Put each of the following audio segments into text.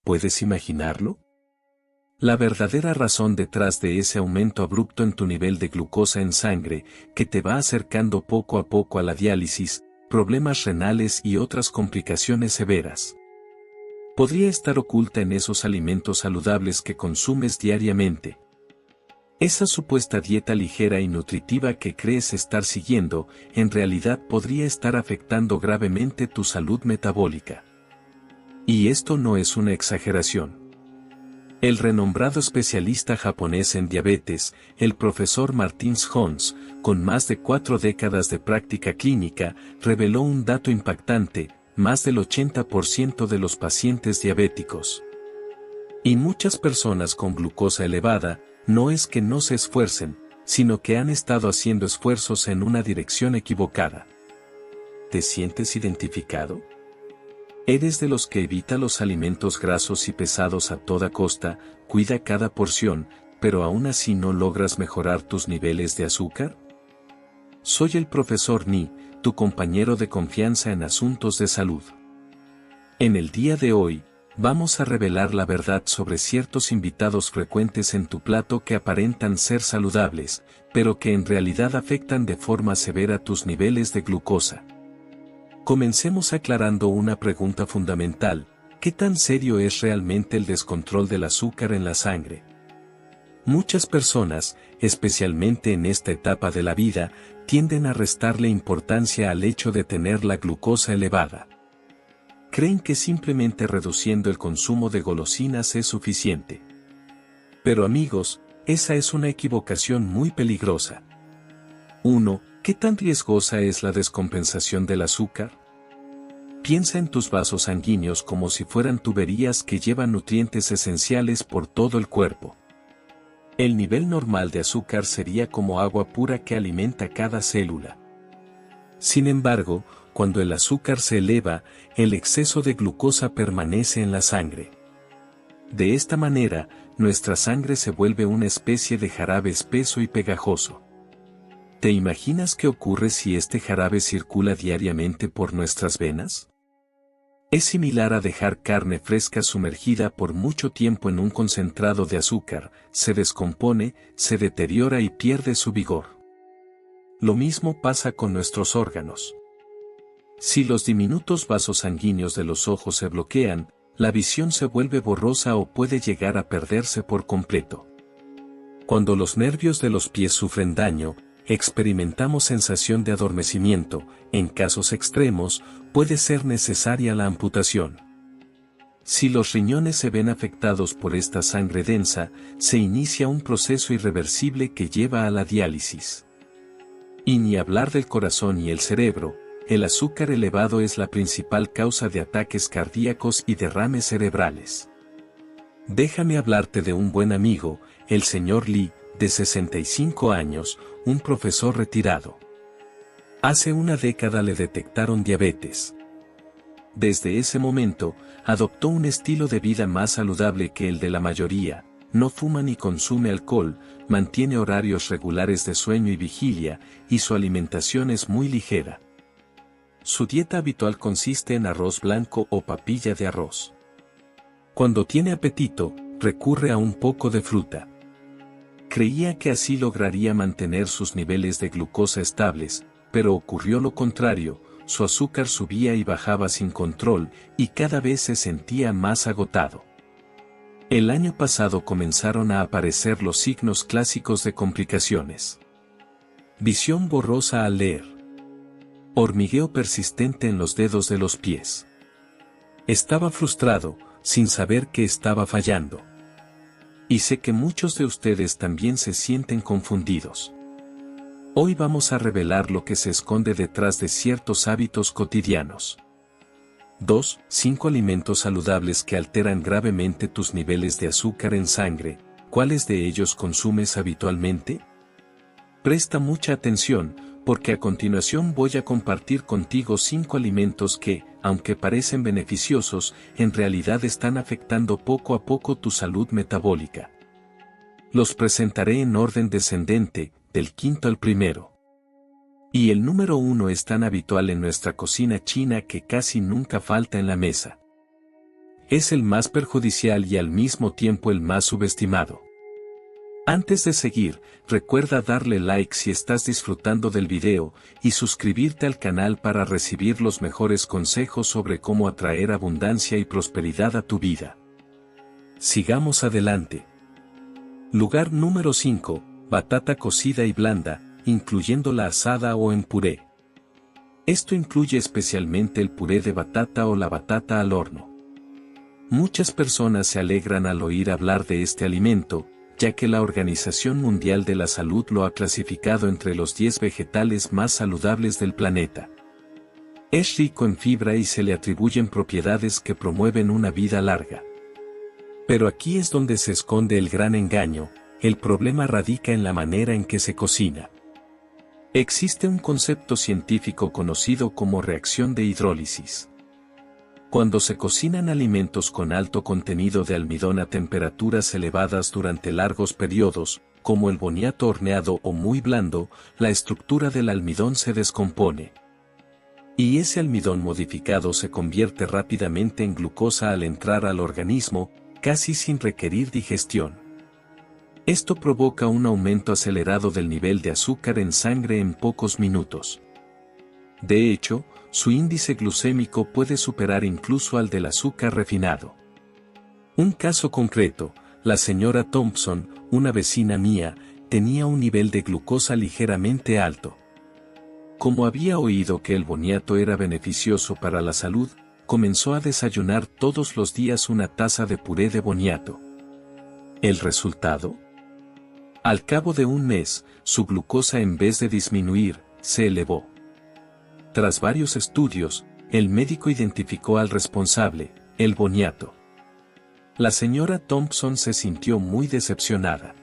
¿Puedes imaginarlo? La verdadera razón detrás de ese aumento abrupto en tu nivel de glucosa en sangre, que te va acercando poco a poco a la diálisis, problemas renales y otras complicaciones severas, podría estar oculta en esos alimentos saludables que consumes diariamente. Esa supuesta dieta ligera y nutritiva que crees estar siguiendo, en realidad podría estar afectando gravemente tu salud metabólica. Y esto no es una exageración. El renombrado especialista japonés en diabetes, el profesor Martin Holmes, con más de 4 décadas de práctica clínica, reveló un dato impactante: más del 80% de los pacientes diabéticos y muchas personas con glucosa elevada, no es que no se esfuercen, sino que han estado haciendo esfuerzos en una dirección equivocada. ¿Te sientes identificado? ¿Eres de los que evita los alimentos grasos y pesados a toda costa, cuida cada porción, pero aún así no logras mejorar tus niveles de azúcar? Soy el profesor Ni, tu compañero de confianza en asuntos de salud. En el día de hoy, vamos a revelar la verdad sobre ciertos invitados frecuentes en tu plato que aparentan ser saludables, pero que en realidad afectan de forma severa tus niveles de glucosa. Comencemos aclarando una pregunta fundamental: ¿qué tan serio es realmente el descontrol del azúcar en la sangre? Muchas personas, especialmente en esta etapa de la vida, tienden a restarle importancia al hecho de tener la glucosa elevada. Creen que simplemente reduciendo el consumo de golosinas es suficiente. Pero amigos, esa es una equivocación muy peligrosa. 1. ¿Qué tan riesgosa es la descompensación del azúcar? Piensa en tus vasos sanguíneos como si fueran tuberías que llevan nutrientes esenciales por todo el cuerpo. El nivel normal de azúcar sería como agua pura que alimenta cada célula. Sin embargo, cuando el azúcar se eleva, el exceso de glucosa permanece en la sangre. De esta manera, nuestra sangre se vuelve una especie de jarabe espeso y pegajoso. ¿Te imaginas qué ocurre si este jarabe circula diariamente por nuestras venas? Es similar a dejar carne fresca sumergida por mucho tiempo en un concentrado de azúcar: se descompone, se deteriora y pierde su vigor. Lo mismo pasa con nuestros órganos. Si los diminutos vasos sanguíneos de los ojos se bloquean, la visión se vuelve borrosa o puede llegar a perderse por completo. Cuando los nervios de los pies sufren daño, experimentamos sensación de adormecimiento. En casos extremos, puede ser necesaria la amputación. Si los riñones se ven afectados por esta sangre densa, se inicia un proceso irreversible que lleva a la diálisis. Y ni hablar del corazón y el cerebro. El azúcar elevado es la principal causa de ataques cardíacos y derrames cerebrales. Déjame hablarte de un buen amigo, el señor Lee, de 65 años, un profesor retirado. Hace una década le detectaron diabetes. Desde ese momento, adoptó un estilo de vida más saludable que el de la mayoría: no fuma ni consume alcohol, mantiene horarios regulares de sueño y vigilia, y su alimentación es muy ligera. Su dieta habitual consiste en arroz blanco o papilla de arroz. Cuando tiene apetito, recurre a un poco de fruta. Creía que así lograría mantener sus niveles de glucosa estables, pero ocurrió lo contrario: su azúcar subía y bajaba sin control, y cada vez se sentía más agotado. El año pasado comenzaron a aparecer los signos clásicos de complicaciones. Visión borrosa al leer. Hormigueo persistente en los dedos de los pies. Estaba frustrado, sin saber qué estaba fallando. Y sé que muchos de ustedes también se sienten confundidos. Hoy vamos a revelar lo que se esconde detrás de ciertos hábitos cotidianos. 2. 5 alimentos saludables que alteran gravemente tus niveles de azúcar en sangre. ¿Cuáles de ellos consumes habitualmente? Presta mucha atención, porque a continuación voy a compartir contigo 5 alimentos que, aunque parecen beneficiosos, en realidad están afectando poco a poco tu salud metabólica. Los presentaré en orden descendente, del quinto al primero. Y el número 1 es tan habitual en nuestra cocina china que casi nunca falta en la mesa. Es el más perjudicial y al mismo tiempo el más subestimado. Antes de seguir, recuerda darle like si estás disfrutando del video y suscribirte al canal para recibir los mejores consejos sobre cómo atraer abundancia y prosperidad a tu vida. Sigamos adelante. Lugar número 5. Batata cocida y blanda, incluyendo la asada o en puré. Esto incluye especialmente el puré de batata o la batata al horno. Muchas personas se alegran al oír hablar de este alimento, ya que la Organización Mundial de la Salud lo ha clasificado entre los 10 vegetales más saludables del planeta. Es rico en fibra y se le atribuyen propiedades que promueven una vida larga. Pero aquí es donde se esconde el gran engaño, el problema radica en la manera en que se cocina. Existe un concepto científico conocido como reacción de hidrólisis. Cuando se cocinan alimentos con alto contenido de almidón a temperaturas elevadas durante largos periodos, como el boniato horneado o muy blando, la estructura del almidón se descompone. Y ese almidón modificado se convierte rápidamente en glucosa al entrar al organismo, casi sin requerir digestión. Esto provoca un aumento acelerado del nivel de azúcar en sangre en pocos minutos. De hecho, su índice glucémico puede superar incluso al del azúcar refinado. Un caso concreto, la señora Thompson, una vecina mía, tenía un nivel de glucosa ligeramente alto. Como había oído que el boniato era beneficioso para la salud, comenzó a desayunar todos los días una taza de puré de boniato. ¿El resultado? Al cabo de un mes, su glucosa en vez de disminuir, se elevó. Tras varios estudios, el médico identificó al responsable, el boniato. La señora Thompson se sintió muy decepcionada.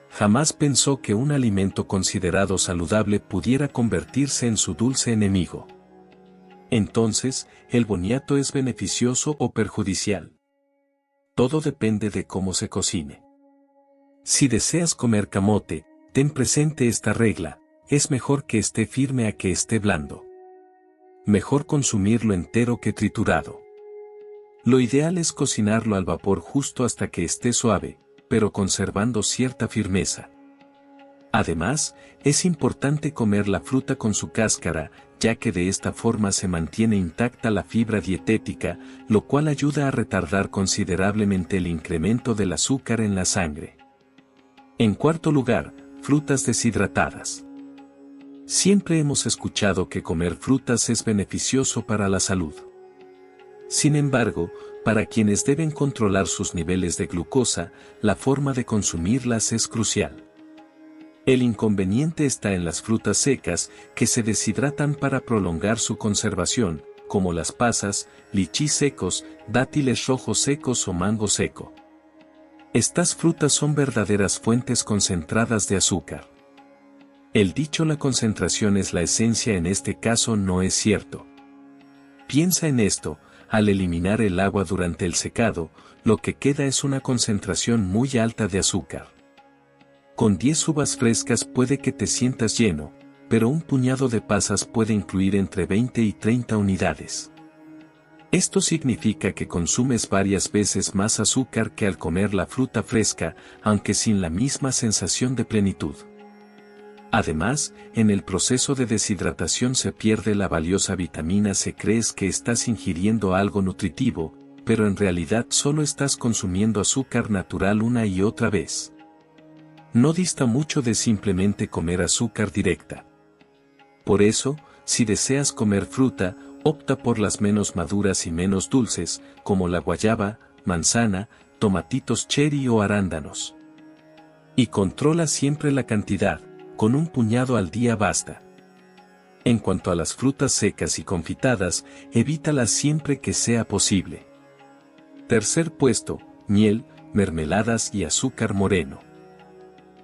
Jamás pensó que un alimento considerado saludable pudiera convertirse en su dulce enemigo. Entonces, ¿el boniato es beneficioso o perjudicial? Todo depende de cómo se cocine. Si deseas comer camote, ten presente esta regla: es mejor que esté firme a que esté blando. Mejor consumirlo entero que triturado. Lo ideal es cocinarlo al vapor justo hasta que esté suave, pero conservando cierta firmeza. Además, es importante comer la fruta con su cáscara, ya que de esta forma se mantiene intacta la fibra dietética, lo cual ayuda a retardar considerablemente el incremento del azúcar en la sangre. En cuarto lugar, frutas deshidratadas. Siempre hemos escuchado que comer frutas es beneficioso para la salud. Sin embargo, para quienes deben controlar sus niveles de glucosa, la forma de consumirlas es crucial. El inconveniente está en las frutas secas, que se deshidratan para prolongar su conservación, como las pasas, lichís secos, dátiles rojos secos o mango seco. Estas frutas son verdaderas fuentes concentradas de azúcar. El dicho "la concentración es la esencia" en este caso no es cierto. Piensa en esto: al eliminar el agua durante el secado, lo que queda es una concentración muy alta de azúcar. Con 10 uvas frescas puede que te sientas lleno, pero un puñado de pasas puede incluir entre 20 y 30 unidades. Esto significa que consumes varias veces más azúcar que al comer la fruta fresca, aunque sin la misma sensación de plenitud. Además, en el proceso de deshidratación se pierde la valiosa vitamina C. Crees que estás ingiriendo algo nutritivo, pero en realidad solo estás consumiendo azúcar natural una y otra vez. No dista mucho de simplemente comer azúcar directa. Por eso, si deseas comer fruta, opta por las menos maduras y menos dulces, como la guayaba, manzana, tomatitos cherry o arándanos. Y controla siempre la cantidad. Con un puñado al día basta. En cuanto a las frutas secas y confitadas, evítalas siempre que sea posible. Tercer puesto, miel, mermeladas y azúcar moreno.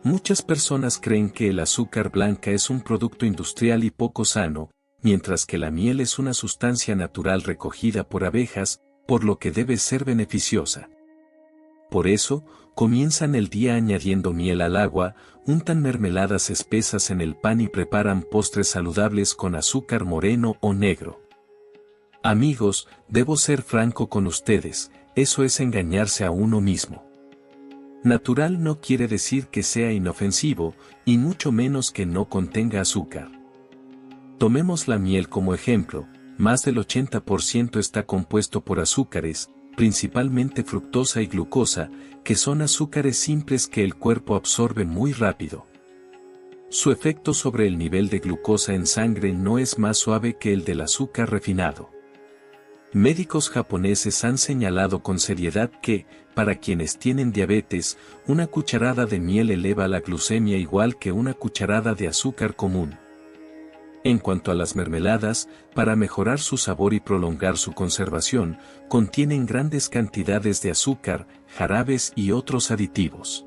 Muchas personas creen que el azúcar blanca es un producto industrial y poco sano, mientras que la miel es una sustancia natural recogida por abejas, por lo que debe ser beneficiosa. Por eso, comienzan el día añadiendo miel al agua, untan mermeladas espesas en el pan y preparan postres saludables con azúcar moreno o negro. Amigos, debo ser franco con ustedes, eso es engañarse a uno mismo. Natural no quiere decir que sea inofensivo, y mucho menos que no contenga azúcar. Tomemos la miel como ejemplo, más del 80% está compuesto por azúcares, principalmente fructosa y glucosa, que son azúcares simples que el cuerpo absorbe muy rápido. Su efecto sobre el nivel de glucosa en sangre no es más suave que el del azúcar refinado. Médicos japoneses han señalado con seriedad que, para quienes tienen diabetes, una cucharada de miel eleva la glucemia igual que una cucharada de azúcar común. En cuanto a las mermeladas, para mejorar su sabor y prolongar su conservación, contienen grandes cantidades de azúcar, jarabes y otros aditivos.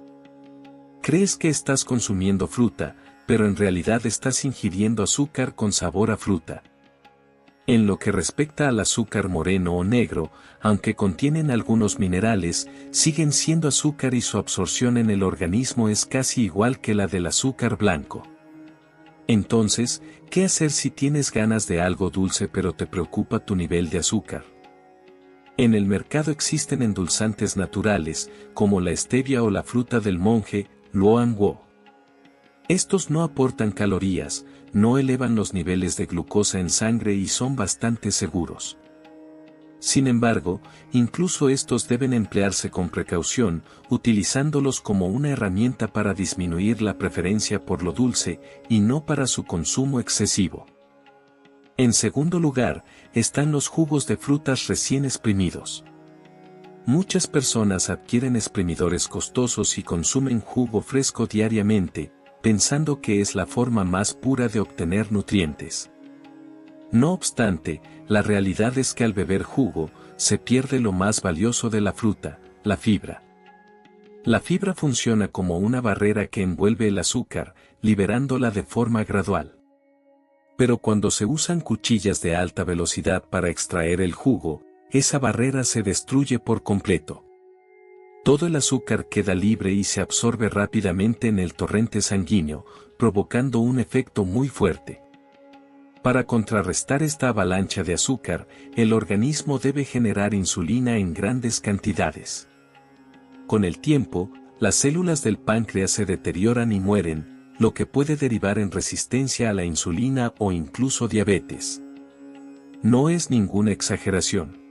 Crees que estás consumiendo fruta, pero en realidad estás ingiriendo azúcar con sabor a fruta. En lo que respecta al azúcar moreno o negro, aunque contienen algunos minerales, siguen siendo azúcar y su absorción en el organismo es casi igual que la del azúcar blanco. Entonces, ¿qué hacer si tienes ganas de algo dulce pero te preocupa tu nivel de azúcar? En el mercado existen endulzantes naturales, como la stevia o la fruta del monje, Luan Wo. Estos no aportan calorías, no elevan los niveles de glucosa en sangre y son bastante seguros. Sin embargo, incluso estos deben emplearse con precaución, utilizándolos como una herramienta para disminuir la preferencia por lo dulce, y no para su consumo excesivo. En segundo lugar, están los jugos de frutas recién exprimidos. Muchas personas adquieren exprimidores costosos y consumen jugo fresco diariamente, pensando que es la forma más pura de obtener nutrientes. No obstante, la realidad es que al beber jugo, se pierde lo más valioso de la fruta, la fibra. La fibra funciona como una barrera que envuelve el azúcar, liberándola de forma gradual. Pero cuando se usan cuchillas de alta velocidad para extraer el jugo, esa barrera se destruye por completo. Todo el azúcar queda libre y se absorbe rápidamente en el torrente sanguíneo, provocando un efecto muy fuerte. Para contrarrestar esta avalancha de azúcar, el organismo debe generar insulina en grandes cantidades. Con el tiempo, las células del páncreas se deterioran y mueren, lo que puede derivar en resistencia a la insulina o incluso diabetes. No es ninguna exageración.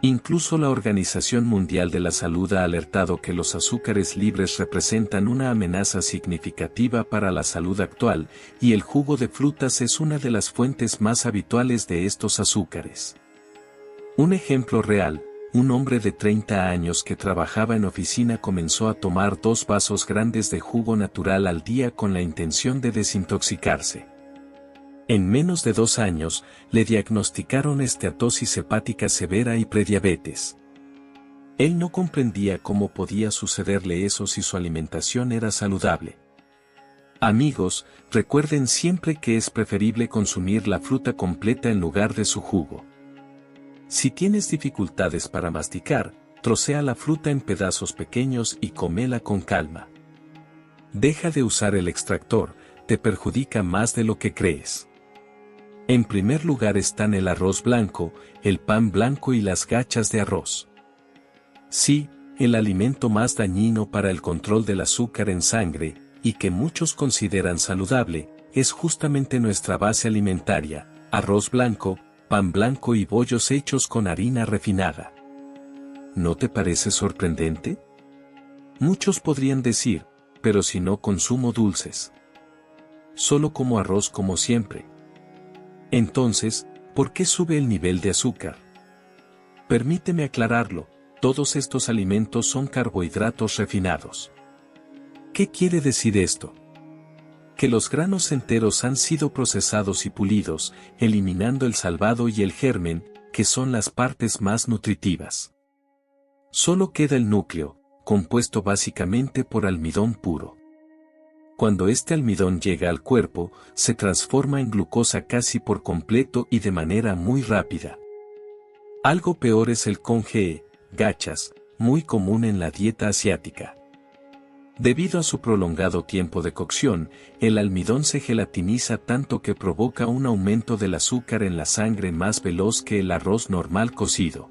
Incluso la Organización Mundial de la Salud ha alertado que los azúcares libres representan una amenaza significativa para la salud actual, y el jugo de frutas es una de las fuentes más habituales de estos azúcares. Un ejemplo real, un hombre de 30 años que trabajaba en oficina comenzó a tomar 2 vasos grandes de jugo natural al día con la intención de desintoxicarse. En menos de 2 años, le diagnosticaron esteatosis hepática severa y prediabetes. Él no comprendía cómo podía sucederle eso si su alimentación era saludable. Amigos, recuerden siempre que es preferible consumir la fruta completa en lugar de su jugo. Si tienes dificultades para masticar, trocea la fruta en pedazos pequeños y cómela con calma. Deja de usar el extractor, te perjudica más de lo que crees. En primer lugar están el arroz blanco, el pan blanco y las gachas de arroz. Sí, el alimento más dañino para el control del azúcar en sangre, y que muchos consideran saludable, es justamente nuestra base alimentaria, arroz blanco, pan blanco y bollos hechos con harina refinada. ¿No te parece sorprendente? Muchos podrían decir, pero si no consumo dulces. Solo como arroz como siempre. Entonces, ¿por qué sube el nivel de azúcar? Permíteme aclararlo, todos estos alimentos son carbohidratos refinados. ¿Qué quiere decir esto? Que los granos enteros han sido procesados y pulidos, eliminando el salvado y el germen, que son las partes más nutritivas. Solo queda el núcleo, compuesto básicamente por almidón puro. Cuando este almidón llega al cuerpo, se transforma en glucosa casi por completo y de manera muy rápida. Algo peor es el congee, gachas, muy común en la dieta asiática. Debido a su prolongado tiempo de cocción, el almidón se gelatiniza tanto que provoca un aumento del azúcar en la sangre más veloz que el arroz normal cocido.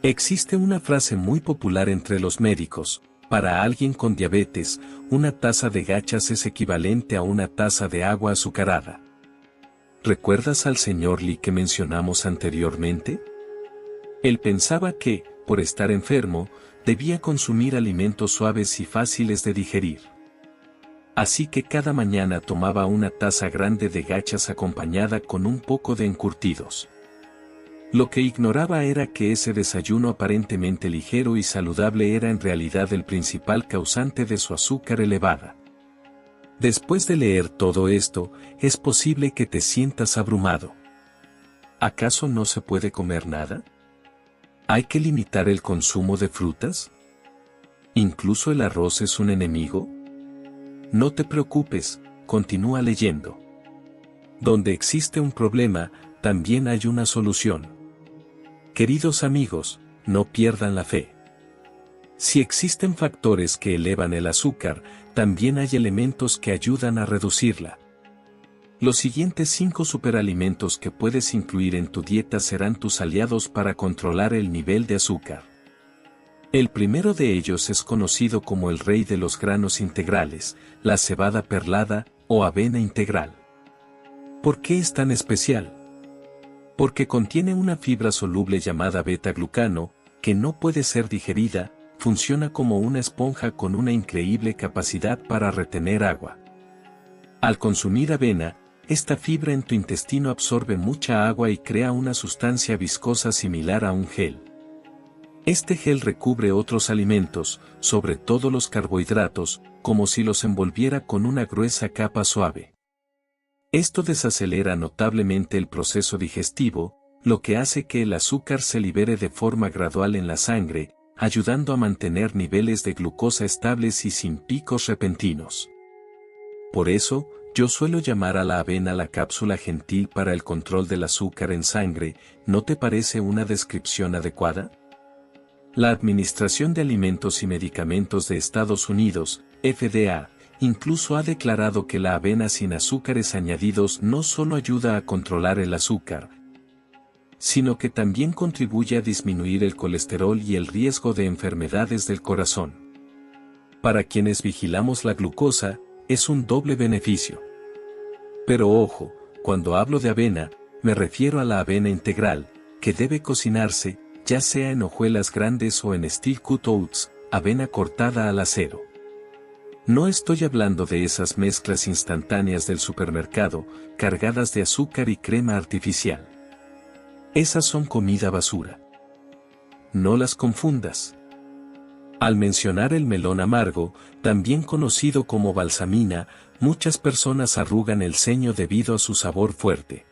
Existe una frase muy popular entre los médicos: para alguien con diabetes, una taza de gachas es equivalente a una taza de agua azucarada. ¿Recuerdas al señor Lee que mencionamos anteriormente? Él pensaba que, por estar enfermo, debía consumir alimentos suaves y fáciles de digerir. Así que cada mañana tomaba una taza grande de gachas acompañada con un poco de encurtidos. Lo que ignoraba era que ese desayuno aparentemente ligero y saludable era en realidad el principal causante de su azúcar elevada. Después de leer todo esto, es posible que te sientas abrumado. ¿Acaso no se puede comer nada? ¿Hay que limitar el consumo de frutas? ¿Incluso el arroz es un enemigo? No te preocupes, continúa leyendo. Donde existe un problema, también hay una solución. Queridos amigos, no pierdan la fe. Si existen factores que elevan el azúcar, también hay elementos que ayudan a reducirla. Los siguientes 5 superalimentos que puedes incluir en tu dieta serán tus aliados para controlar el nivel de azúcar. El primero de ellos es conocido como el rey de los granos integrales, la cebada perlada o avena integral. ¿Por qué es tan especial? Porque contiene una fibra soluble llamada beta-glucano, que no puede ser digerida, funciona como una esponja con una increíble capacidad para retener agua. Al consumir avena, esta fibra en tu intestino absorbe mucha agua y crea una sustancia viscosa similar a un gel. Este gel recubre otros alimentos, sobre todo los carbohidratos, como si los envolviera con una gruesa capa suave. Esto desacelera notablemente el proceso digestivo, lo que hace que el azúcar se libere de forma gradual en la sangre, ayudando a mantener niveles de glucosa estables y sin picos repentinos. Por eso, yo suelo llamar a la avena la cápsula gentil para el control del azúcar en sangre. ¿No te parece una descripción adecuada? La Administración de Alimentos y Medicamentos de Estados Unidos, FDA, incluso ha declarado que la avena sin azúcares añadidos no solo ayuda a controlar el azúcar, sino que también contribuye a disminuir el colesterol y el riesgo de enfermedades del corazón. Para quienes vigilamos la glucosa, es un doble beneficio. Pero ojo, cuando hablo de avena, me refiero a la avena integral, que debe cocinarse, ya sea en hojuelas grandes o en steel cut oats, avena cortada al acero. No estoy hablando de esas mezclas instantáneas del supermercado, cargadas de azúcar y crema artificial. Esas son comida basura. No las confundas. Al mencionar el melón amargo, también conocido como balsamina, muchas personas arrugan el ceño debido a su sabor fuerte.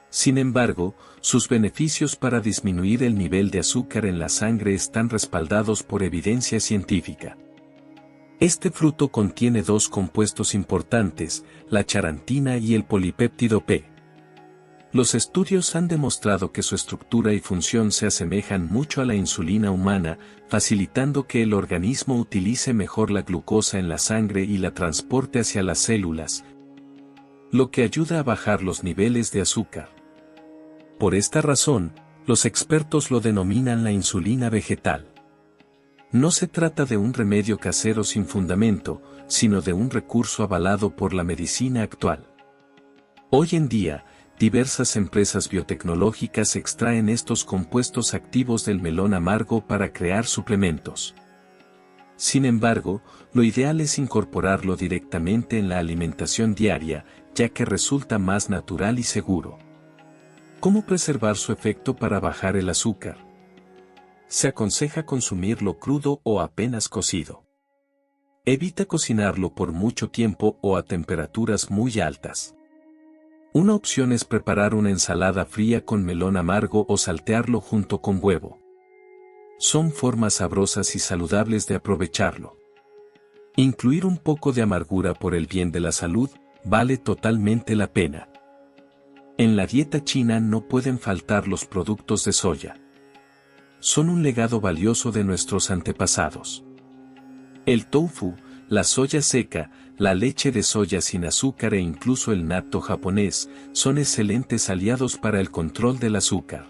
Sin embargo, sus beneficios para disminuir el nivel de azúcar en la sangre están respaldados por evidencia científica. Este fruto contiene 2 compuestos importantes, la charantina y el polipéptido P. Los estudios han demostrado que su estructura y función se asemejan mucho a la insulina humana, facilitando que el organismo utilice mejor la glucosa en la sangre y la transporte hacia las células, lo que ayuda a bajar los niveles de azúcar. Por esta razón, los expertos lo denominan la insulina vegetal. No se trata de un remedio casero sin fundamento, sino de un recurso avalado por la medicina actual. Hoy en día, diversas empresas biotecnológicas extraen estos compuestos activos del melón amargo para crear suplementos. Sin embargo, lo ideal es incorporarlo directamente en la alimentación diaria, ya que resulta más natural y seguro. ¿Cómo preservar su efecto para bajar el azúcar? Se aconseja consumirlo crudo o apenas cocido. Evita cocinarlo por mucho tiempo o a temperaturas muy altas. Una opción es preparar una ensalada fría con melón amargo o saltearlo junto con huevo. Son formas sabrosas y saludables de aprovecharlo. Incluir un poco de amargura por el bien de la salud vale totalmente la pena. En la dieta china no pueden faltar los productos de soya. Son un legado valioso de nuestros antepasados. El tofu, la soya seca, la leche de soya sin azúcar e incluso el natto japonés son excelentes aliados para el control del azúcar.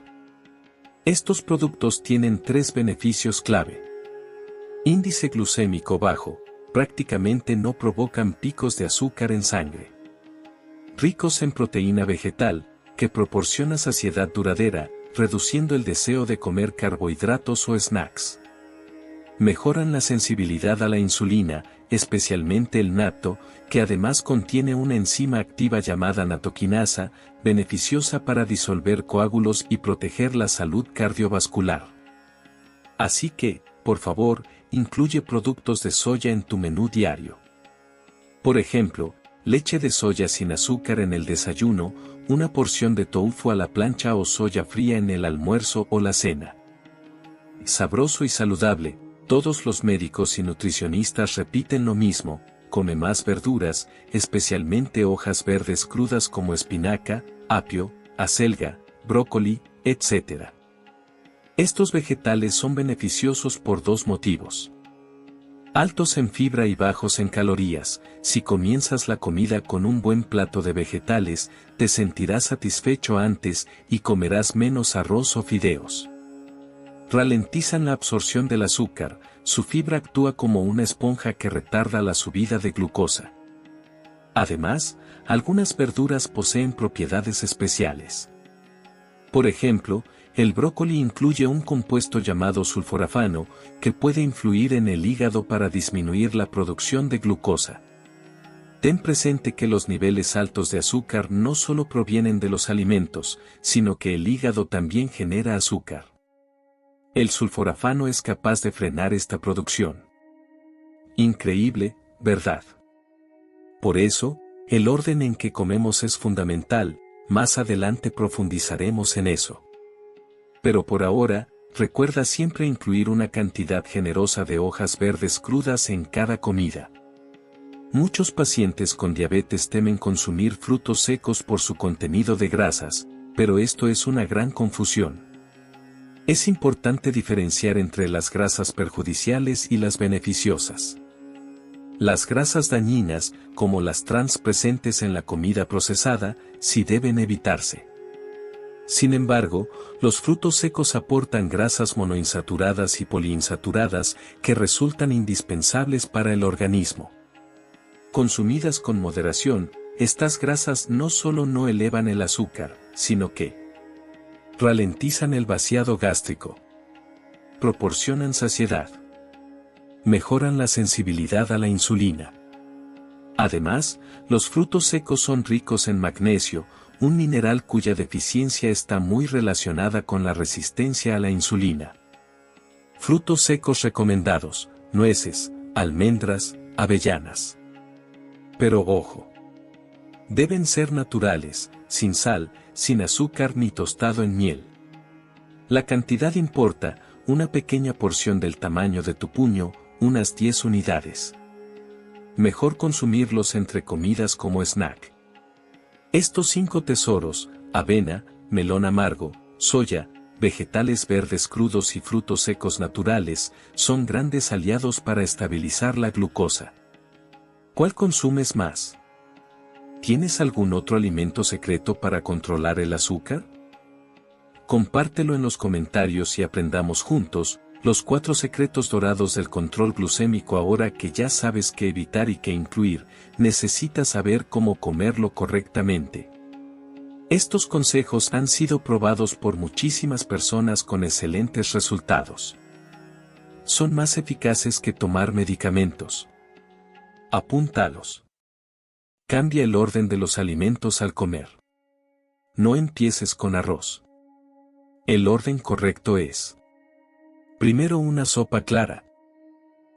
Estos productos tienen 3 beneficios clave. Índice glucémico bajo, prácticamente no provocan picos de azúcar en sangre. Ricos en proteína vegetal, que proporciona saciedad duradera, reduciendo el deseo de comer carbohidratos o snacks. Mejoran la sensibilidad a la insulina, especialmente el natto, que además contiene una enzima activa llamada natoquinasa, beneficiosa para disolver coágulos y proteger la salud cardiovascular. Así que, por favor, incluye productos de soya en tu menú diario. Por ejemplo, leche de soya sin azúcar en el desayuno, una porción de tofu a la plancha o soya fría en el almuerzo o la cena. Sabroso y saludable. Todos los médicos y nutricionistas repiten lo mismo: come más verduras, especialmente hojas verdes crudas como espinaca, apio, acelga, brócoli, etc. Estos vegetales son beneficiosos por 2 motivos. Altos en fibra y bajos en calorías. Si comienzas la comida con un buen plato de vegetales, te sentirás satisfecho antes y comerás menos arroz o fideos. Ralentizan la absorción del azúcar, su fibra actúa como una esponja que retarda la subida de glucosa. Además, algunas verduras poseen propiedades especiales. Por ejemplo, el brócoli incluye un compuesto llamado sulforafano, que puede influir en el hígado para disminuir la producción de glucosa. Ten presente que los niveles altos de azúcar no solo provienen de los alimentos, sino que el hígado también genera azúcar. El sulforafano es capaz de frenar esta producción. Increíble, ¿verdad? Por eso, el orden en que comemos es fundamental. Más adelante profundizaremos en eso. Pero por ahora, recuerda siempre incluir una cantidad generosa de hojas verdes crudas en cada comida. Muchos pacientes con diabetes temen consumir frutos secos por su contenido de grasas, pero esto es una gran confusión. Es importante diferenciar entre las grasas perjudiciales y las beneficiosas. Las grasas dañinas, como las trans presentes en la comida procesada, sí deben evitarse. Sin embargo, los frutos secos aportan grasas monoinsaturadas y poliinsaturadas que resultan indispensables para el organismo. Consumidas con moderación, estas grasas no solo no elevan el azúcar, sino que ralentizan el vaciado gástrico, proporcionan saciedad, mejoran la sensibilidad a la insulina. Además, los frutos secos son ricos en magnesio, un mineral cuya deficiencia está muy relacionada con la resistencia a la insulina. Frutos secos recomendados: nueces, almendras, avellanas. Pero ojo, deben ser naturales, sin sal, sin azúcar ni tostado en miel. La cantidad importa: una pequeña porción del tamaño de tu puño, unas 10 unidades. Mejor consumirlos entre comidas como snack. Estos 5 tesoros: avena, melón amargo, soya, vegetales verdes crudos y frutos secos naturales, son grandes aliados para estabilizar la glucosa. ¿Cuál consumes más? ¿Tienes algún otro alimento secreto para controlar el azúcar? Compártelo en los comentarios y aprendamos juntos los 4 secretos dorados del control glucémico. Ahora que ya sabes qué evitar y qué incluir, necesitas saber cómo comerlo correctamente. Estos consejos han sido probados por muchísimas personas con excelentes resultados. Son más eficaces que tomar medicamentos. Apúntalos. Cambia el orden de los alimentos al comer. No empieces con arroz. El orden correcto es: primero una sopa clara.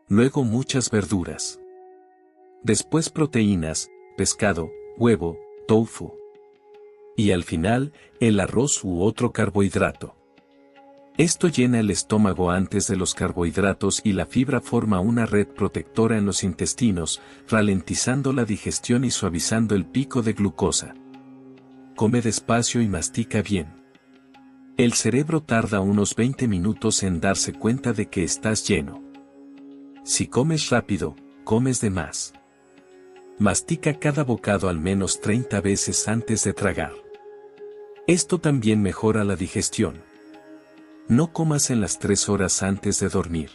Luego muchas verduras. Después proteínas, pescado, huevo, tofu. Y al final, el arroz u otro carbohidrato. Esto llena el estómago antes de los carbohidratos y la fibra forma una red protectora en los intestinos, ralentizando la digestión y suavizando el pico de glucosa. Come despacio y mastica bien. El cerebro tarda unos 20 minutos en darse cuenta de que estás lleno. si comes rápido, comes de más. Mastica cada bocado al menos 30 veces antes de tragar. Esto también mejora la digestión. No comas en las 3 horas antes de dormir.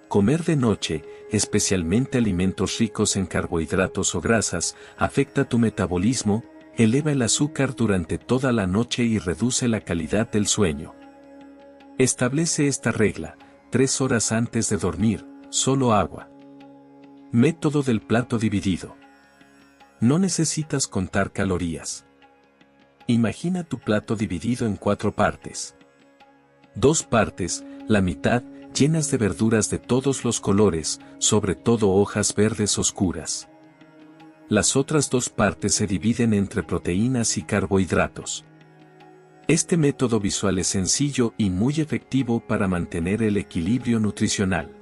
Comer de noche, especialmente alimentos ricos en carbohidratos o grasas, afecta tu metabolismo, eleva el azúcar durante toda la noche y reduce la calidad del sueño. Establece esta regla: 3 horas antes de dormir, solo agua. Método del plato dividido. No necesitas contar calorías. Imagina tu plato dividido en 4 partes. 2 partes, la mitad, llenas de verduras de todos los colores, sobre todo hojas verdes oscuras. Las otras 2 partes se dividen entre proteínas y carbohidratos. Este método visual es sencillo y muy efectivo para mantener el equilibrio nutricional.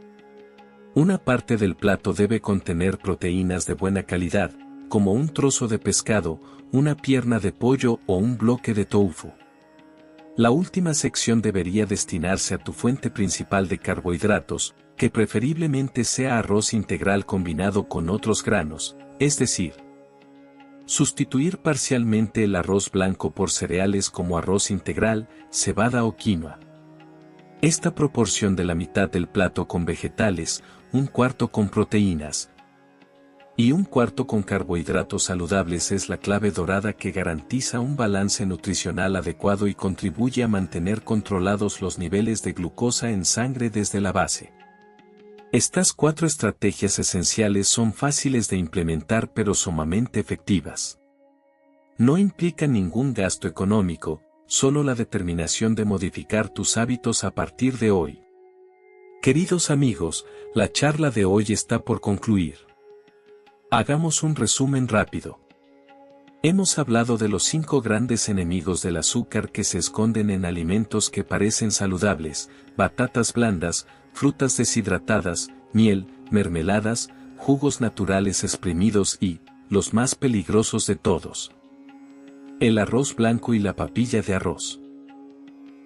Una parte del plato debe contener proteínas de buena calidad, como un trozo de pescado, una pierna de pollo o un bloque de tofu. La última sección debería destinarse a tu fuente principal de carbohidratos, que preferiblemente sea arroz integral combinado con otros granos, es decir, sustituir parcialmente el arroz blanco por cereales como arroz integral, cebada o quinoa. Esta proporción de la mitad del plato con vegetales, un cuarto con proteínas y un cuarto con carbohidratos saludables es la clave dorada que garantiza un balance nutricional adecuado y contribuye a mantener controlados los niveles de glucosa en sangre desde la base. Estas 4 estrategias esenciales son fáciles de implementar pero sumamente efectivas. No implican ningún gasto económico, solo la determinación de modificar tus hábitos a partir de hoy. Queridos amigos, la charla de hoy está por concluir. Hagamos un resumen rápido. Hemos hablado de los 5 grandes enemigos del azúcar que se esconden en alimentos que parecen saludables: batatas blandas, frutas deshidratadas, miel, mermeladas, jugos naturales exprimidos y, los más peligrosos de todos, el arroz blanco y la papilla de arroz.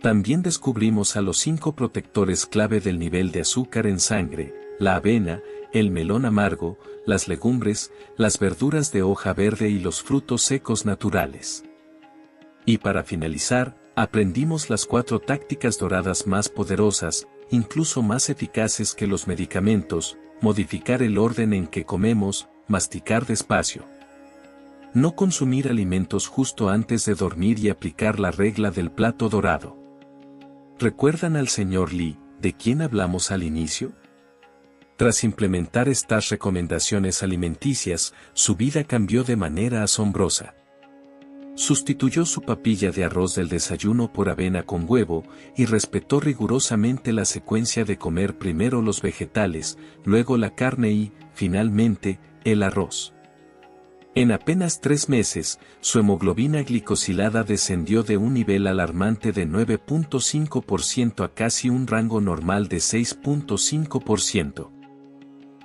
También descubrimos a los 5 protectores clave del nivel de azúcar en sangre: la avena, el melón amargo, las legumbres, las verduras de hoja verde y los frutos secos naturales. Y para finalizar, aprendimos las 4 tácticas doradas más poderosas, incluso más eficaces que los medicamentos: modificar el orden en que comemos, masticar despacio, no consumir alimentos justo antes de dormir y aplicar la regla del plato dorado. ¿Recuerdan al señor Lee, de quien hablamos al inicio? Tras implementar estas recomendaciones alimenticias, su vida cambió de manera asombrosa. Sustituyó su papilla de arroz del desayuno por avena con huevo, y respetó rigurosamente la secuencia de comer primero los vegetales, luego la carne y, finalmente, el arroz. En apenas 3 meses, su hemoglobina glicosilada descendió de un nivel alarmante de 9.5% a casi un rango normal de 6.5%.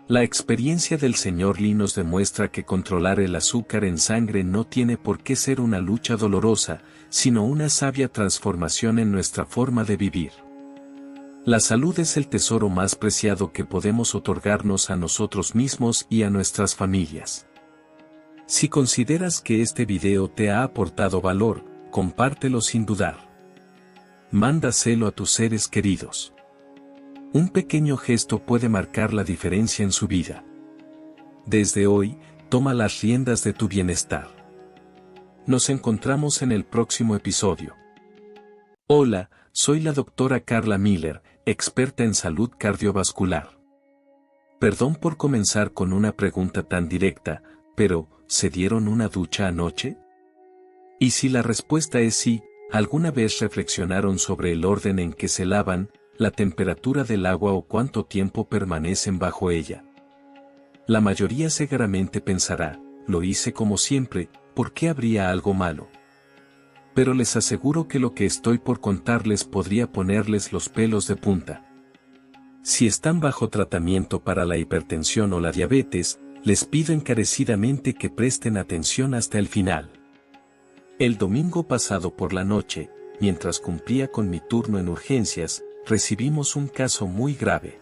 La experiencia del señor Lee nos demuestra que controlar el azúcar en sangre no tiene por qué ser una lucha dolorosa, sino una sabia transformación en nuestra forma de vivir. La salud es el tesoro más preciado que podemos otorgarnos a nosotros mismos y a nuestras familias. Si consideras que este video te ha aportado valor, compártelo sin dudar. Mándaselo a tus seres queridos. Un pequeño gesto puede marcar la diferencia en su vida. Desde hoy, toma las riendas de tu bienestar. Nos encontramos en el próximo episodio. Hola, soy la doctora Carla Miller, experta en salud cardiovascular. Perdón por comenzar con una pregunta tan directa, pero, ¿se dieron una ducha anoche? Y si la respuesta es sí, ¿alguna vez reflexionaron sobre el orden en que se lavan, la temperatura del agua o cuánto tiempo permanecen bajo ella? La mayoría seguramente pensará: lo hice como siempre, ¿por qué habría algo malo? Pero les aseguro que lo que estoy por contarles podría ponerles los pelos de punta. Si están bajo tratamiento para la hipertensión o la diabetes, les pido encarecidamente que presten atención hasta el final. El domingo pasado por la noche, mientras cumplía con mi turno en urgencias, recibimos un caso muy grave.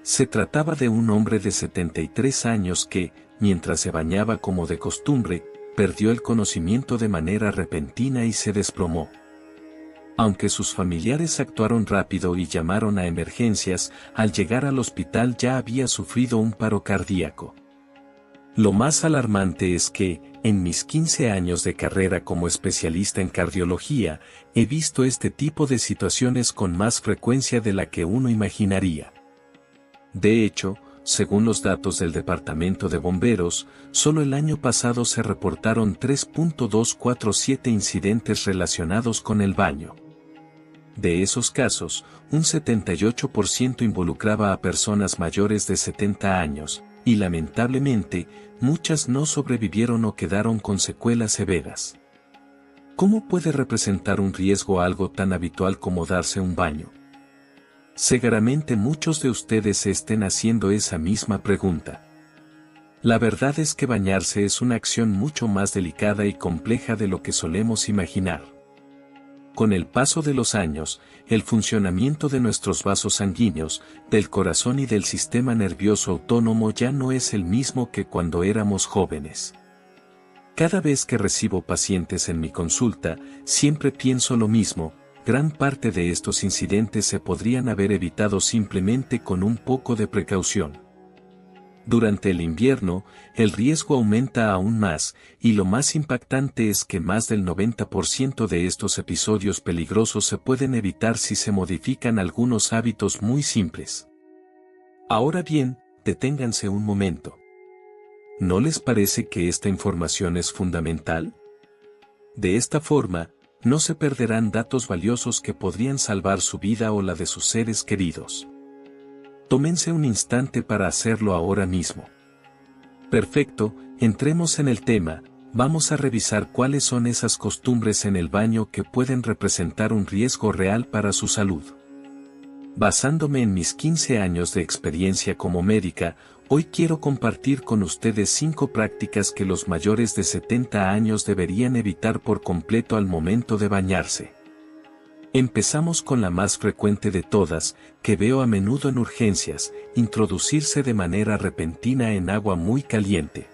Se trataba de un hombre de 73 años que, mientras se bañaba como de costumbre, perdió el conocimiento de manera repentina y se desplomó. Aunque sus familiares actuaron rápido y llamaron a emergencias, al llegar al hospital ya había sufrido un paro cardíaco. Lo más alarmante es que, en mis 15 años de carrera como especialista en cardiología, he visto este tipo de situaciones con más frecuencia de la que uno imaginaría. De hecho, según los datos del Departamento de Bomberos, solo el año pasado se reportaron 3.247 incidentes relacionados con el baño. De esos casos, un 78% involucraba a personas mayores de 70 años, y lamentablemente, muchas no sobrevivieron o quedaron con secuelas severas. ¿Cómo puede representar un riesgo algo tan habitual como darse un baño? Seguramente muchos de ustedes se estén haciendo esa misma pregunta. La verdad es que bañarse es una acción mucho más delicada y compleja de lo que solemos imaginar. Con el paso de los años, el funcionamiento de nuestros vasos sanguíneos, del corazón y del sistema nervioso autónomo ya no es el mismo que cuando éramos jóvenes. Cada vez que recibo pacientes en mi consulta, siempre pienso lo mismo: gran parte de estos incidentes se podrían haber evitado simplemente con un poco de precaución. Durante el invierno, el riesgo aumenta aún más, y lo más impactante es que más del 90% de estos episodios peligrosos se pueden evitar si se modifican algunos hábitos muy simples. Ahora bien, deténganse un momento. ¿No les parece que esta información es fundamental? De esta forma, no se perderán datos valiosos que podrían salvar su vida o la de sus seres queridos. Tómense un instante para hacerlo ahora mismo. Perfecto, entremos en el tema. Vamos a revisar cuáles son esas costumbres en el baño que pueden representar un riesgo real para su salud. Basándome en mis 15 años de experiencia como médica, hoy quiero compartir con ustedes 5 prácticas que los mayores de 70 años deberían evitar por completo al momento de bañarse. Empezamos con la más frecuente de todas, que veo a menudo en urgencias: introducirse de manera repentina en agua muy caliente.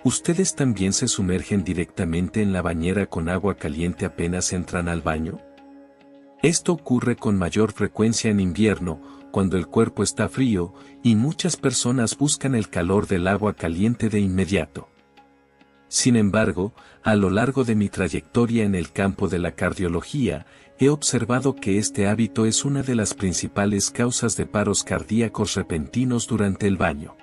¿Ustedes también se sumergen directamente en la bañera con agua caliente apenas entran al baño? Esto ocurre con mayor frecuencia en invierno, cuando el cuerpo está frío, y muchas personas buscan el calor del agua caliente de inmediato. Sin embargo, a lo largo de mi trayectoria en el campo de la cardiología, he observado que este hábito es una de las principales causas de paros cardíacos repentinos durante el baño.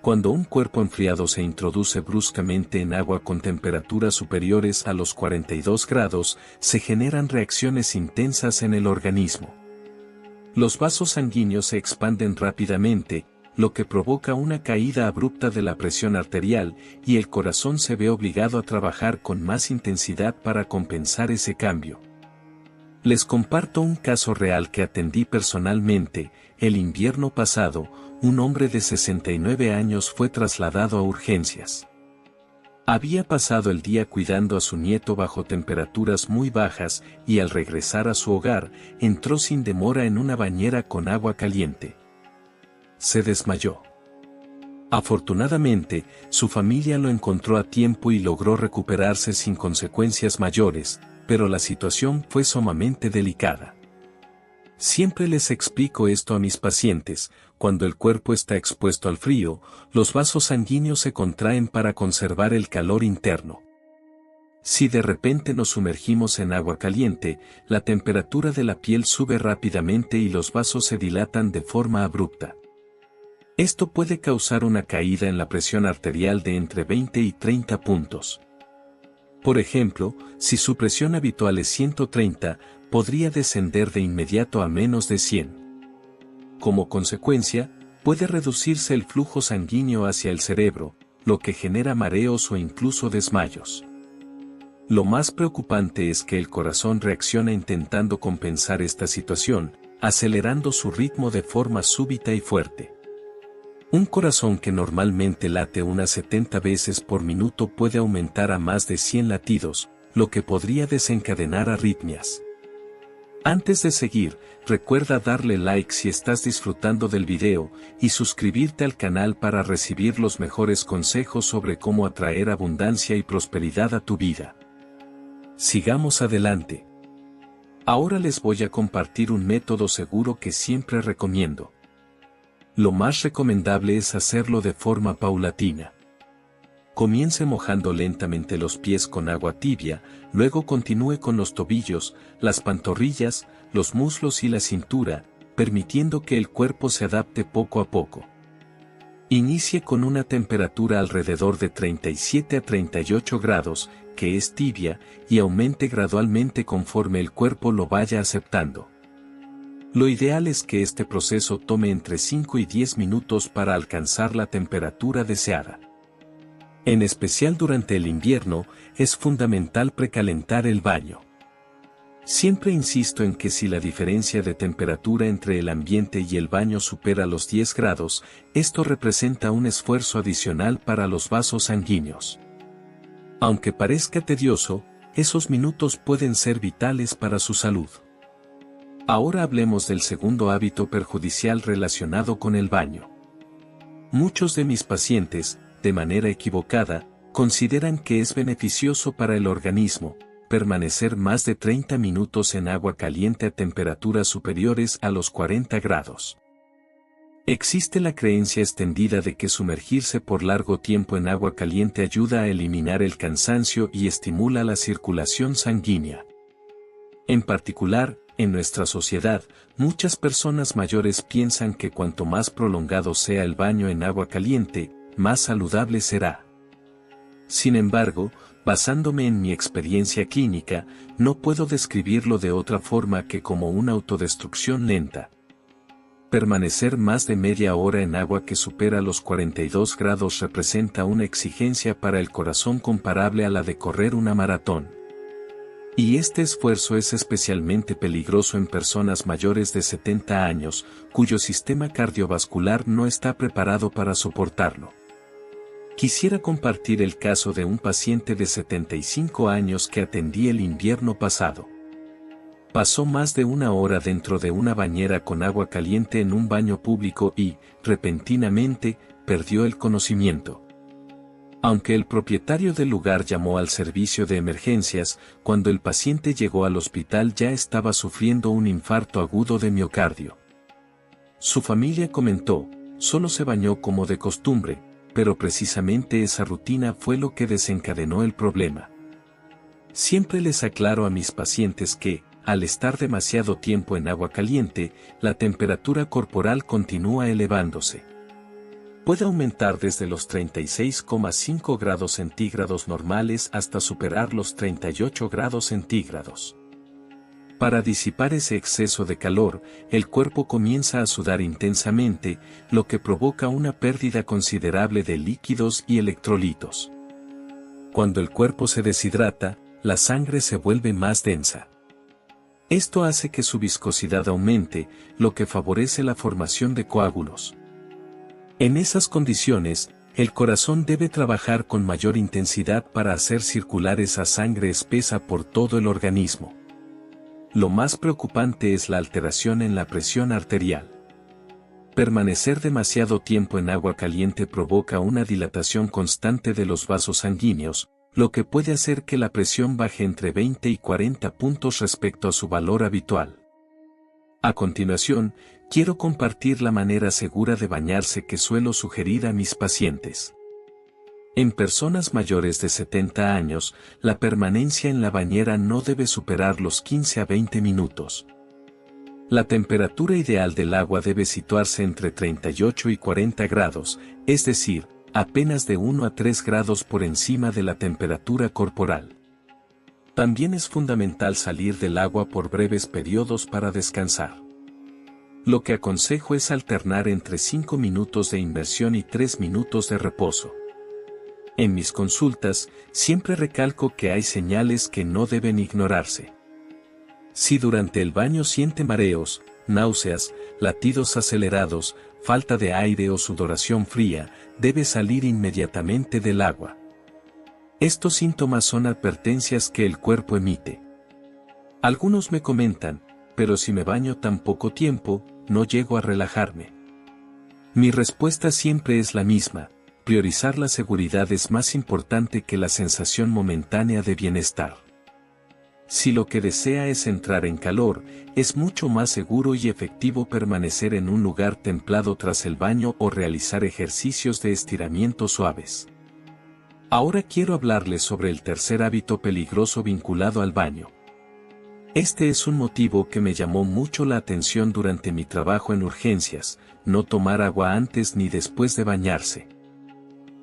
Cuando un cuerpo enfriado se introduce bruscamente en agua con temperaturas superiores a los 42 grados, se generan reacciones intensas en el organismo. Los vasos sanguíneos se expanden rápidamente, lo que provoca una caída abrupta de la presión arterial, y el corazón se ve obligado a trabajar con más intensidad para compensar ese cambio. Les comparto un caso real que atendí personalmente. El invierno pasado, un hombre de 69 años fue trasladado a urgencias. Había pasado el día cuidando a su nieto bajo temperaturas muy bajas, y al regresar a su hogar, entró sin demora en una bañera con agua caliente. Se desmayó. Afortunadamente, su familia lo encontró a tiempo y logró recuperarse sin consecuencias mayores, pero la situación fue sumamente delicada. Siempre les explico esto a mis pacientes: cuando el cuerpo está expuesto al frío, los vasos sanguíneos se contraen para conservar el calor interno. Si de repente nos sumergimos en agua caliente, la temperatura de la piel sube rápidamente y los vasos se dilatan de forma abrupta. Esto puede causar una caída en la presión arterial de entre 20 y 30 puntos. Por ejemplo, si su presión habitual es 130, podría descender de inmediato a menos de 100. Como consecuencia, puede reducirse el flujo sanguíneo hacia el cerebro, lo que genera mareos o incluso desmayos. Lo más preocupante es que el corazón reacciona intentando compensar esta situación, acelerando su ritmo de forma súbita y fuerte. Un corazón que normalmente late unas 70 veces por minuto puede aumentar a más de 100 latidos, lo que podría desencadenar arritmias. Antes de seguir, recuerda darle like si estás disfrutando del video y suscribirte al canal para recibir los mejores consejos sobre cómo atraer abundancia y prosperidad a tu vida. Sigamos adelante. Ahora les voy a compartir un método seguro que siempre recomiendo. Lo más recomendable es hacerlo de forma paulatina. Comience mojando lentamente los pies con agua tibia, luego continúe con los tobillos, las pantorrillas, los muslos y la cintura, permitiendo que el cuerpo se adapte poco a poco. Inicie con una temperatura alrededor de 37 a 38 grados, que es tibia, y aumente gradualmente conforme el cuerpo lo vaya aceptando. Lo ideal es que este proceso tome entre 5 y 10 minutos para alcanzar la temperatura deseada. En especial durante el invierno, es fundamental precalentar el baño. Siempre insisto en que si la diferencia de temperatura entre el ambiente y el baño supera los 10 grados, esto representa un esfuerzo adicional para los vasos sanguíneos. Aunque parezca tedioso, esos minutos pueden ser vitales para su salud. Ahora hablemos del segundo hábito perjudicial relacionado con el baño. Muchos de mis pacientes, de manera equivocada, consideran que es beneficioso para el organismo permanecer más de 30 minutos en agua caliente a temperaturas superiores a los 40 grados. Existe la creencia extendida de que sumergirse por largo tiempo en agua caliente ayuda a eliminar el cansancio y estimula la circulación sanguínea. En particular, en nuestra sociedad, muchas personas mayores piensan que cuanto más prolongado sea el baño en agua caliente, más saludable será. Sin embargo, basándome en mi experiencia clínica, no puedo describirlo de otra forma que como una autodestrucción lenta. Permanecer más de media hora en agua que supera los 42 grados representa una exigencia para el corazón comparable a la de correr una maratón. Y este esfuerzo es especialmente peligroso en personas mayores de 70 años, cuyo sistema cardiovascular no está preparado para soportarlo. Quisiera compartir el caso de un paciente de 75 años que atendí el invierno pasado. Pasó más de una hora dentro de una bañera con agua caliente en un baño público y, repentinamente, perdió el conocimiento. Aunque el propietario del lugar llamó al servicio de emergencias, cuando el paciente llegó al hospital ya estaba sufriendo un infarto agudo de miocardio. Su familia comentó, solo se bañó como de costumbre, pero precisamente esa rutina fue lo que desencadenó el problema. Siempre les aclaro a mis pacientes que, al estar demasiado tiempo en agua caliente, la temperatura corporal continúa elevándose. Puede aumentar desde los 36,5 grados centígrados normales hasta superar los 38 grados centígrados. Para disipar ese exceso de calor, el cuerpo comienza a sudar intensamente, lo que provoca una pérdida considerable de líquidos y electrolitos. Cuando el cuerpo se deshidrata, la sangre se vuelve más densa. Esto hace que su viscosidad aumente, lo que favorece la formación de coágulos. En esas condiciones, el corazón debe trabajar con mayor intensidad para hacer circular esa sangre espesa por todo el organismo. Lo más preocupante es la alteración en la presión arterial. Permanecer demasiado tiempo en agua caliente provoca una dilatación constante de los vasos sanguíneos, lo que puede hacer que la presión baje entre 20 y 40 puntos respecto a su valor habitual. A continuación, quiero compartir la manera segura de bañarse que suelo sugerir a mis pacientes. En personas mayores de 70 años, la permanencia en la bañera no debe superar los 15 a 20 minutos. La temperatura ideal del agua debe situarse entre 38 y 40 grados, es decir, apenas de 1 a 3 grados por encima de la temperatura corporal. También es fundamental salir del agua por breves periodos para descansar. Lo que aconsejo es alternar entre 5 minutos de inmersión y 3 minutos de reposo. En mis consultas, siempre recalco que hay señales que no deben ignorarse. Si durante el baño siente mareos, náuseas, latidos acelerados, falta de aire o sudoración fría, debe salir inmediatamente del agua. Estos síntomas son advertencias que el cuerpo emite. Algunos me comentan, pero si me baño tan poco tiempo, no llego a relajarme. Mi respuesta siempre es la misma: priorizar la seguridad es más importante que la sensación momentánea de bienestar. Si lo que desea es entrar en calor, es mucho más seguro y efectivo permanecer en un lugar templado tras el baño o realizar ejercicios de estiramiento suaves. Ahora quiero hablarles sobre el tercer hábito peligroso vinculado al baño. Este es un motivo que me llamó mucho la atención durante mi trabajo en urgencias: no tomar agua antes ni después de bañarse.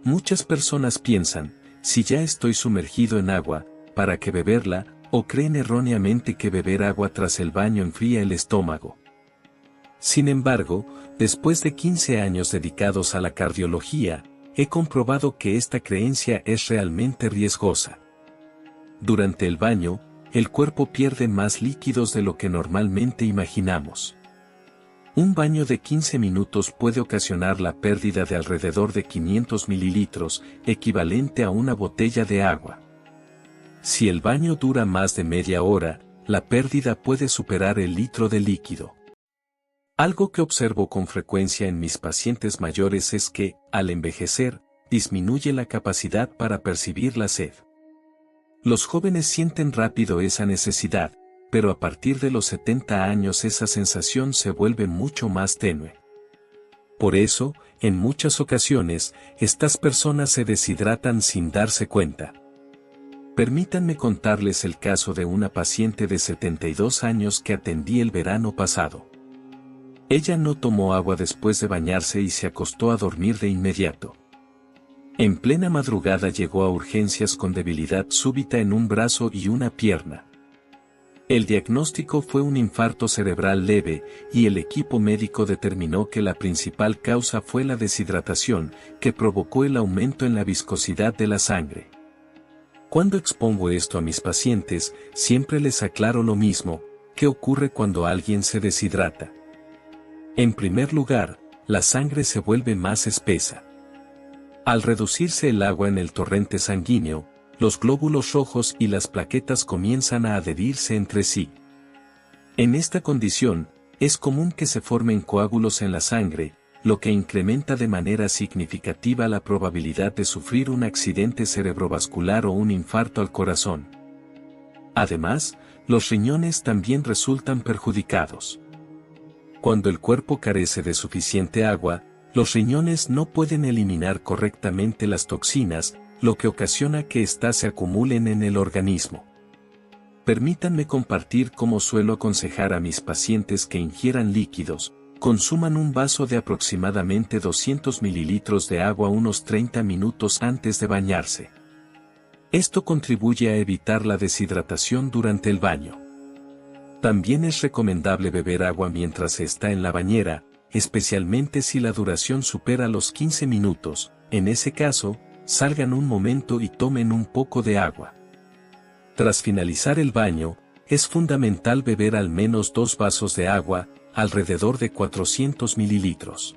Muchas personas piensan, si ya estoy sumergido en agua, ¿para qué beberla?, o creen erróneamente que beber agua tras el baño enfría el estómago. Sin embargo, después de 15 años dedicados a la cardiología, he comprobado que esta creencia es realmente riesgosa. Durante el baño, el cuerpo pierde más líquidos de lo que normalmente imaginamos. Un baño de 15 minutos puede ocasionar la pérdida de alrededor de 500 mililitros, equivalente a una botella de agua. Si el baño dura más de media hora, la pérdida puede superar el litro de líquido. Algo que observo con frecuencia en mis pacientes mayores es que, al envejecer, disminuye la capacidad para percibir la sed. Los jóvenes sienten rápido esa necesidad, pero a partir de los 70 años esa sensación se vuelve mucho más tenue. Por eso, en muchas ocasiones, estas personas se deshidratan sin darse cuenta. Permítanme contarles el caso de una paciente de 72 años que atendí el verano pasado. Ella no tomó agua después de bañarse y se acostó a dormir de inmediato. En plena madrugada llegó a urgencias con debilidad súbita en un brazo y una pierna. El diagnóstico fue un infarto cerebral leve, y el equipo médico determinó que la principal causa fue la deshidratación, que provocó el aumento en la viscosidad de la sangre. Cuando expongo esto a mis pacientes, siempre les aclaro lo mismo: ¿qué ocurre cuando alguien se deshidrata? En primer lugar, la sangre se vuelve más espesa. Al reducirse el agua en el torrente sanguíneo, los glóbulos rojos y las plaquetas comienzan a adherirse entre sí. En esta condición, es común que se formen coágulos en la sangre, lo que incrementa de manera significativa la probabilidad de sufrir un accidente cerebrovascular o un infarto al corazón. Además, los riñones también resultan perjudicados. Cuando el cuerpo carece de suficiente agua, los riñones no pueden eliminar correctamente las toxinas, lo que ocasiona que éstas se acumulen en el organismo. Permítanme compartir cómo suelo aconsejar a mis pacientes que ingieran líquidos. Consuman un vaso de aproximadamente 200 mililitros de agua unos 30 minutos antes de bañarse. Esto contribuye a evitar la deshidratación durante el baño. También es recomendable beber agua mientras se está en la bañera, especialmente si la duración supera los 15 minutos. En ese caso, salgan un momento y tomen un poco de agua. Tras finalizar el baño, es fundamental beber al menos 2 vasos de agua, alrededor de 400 mililitros.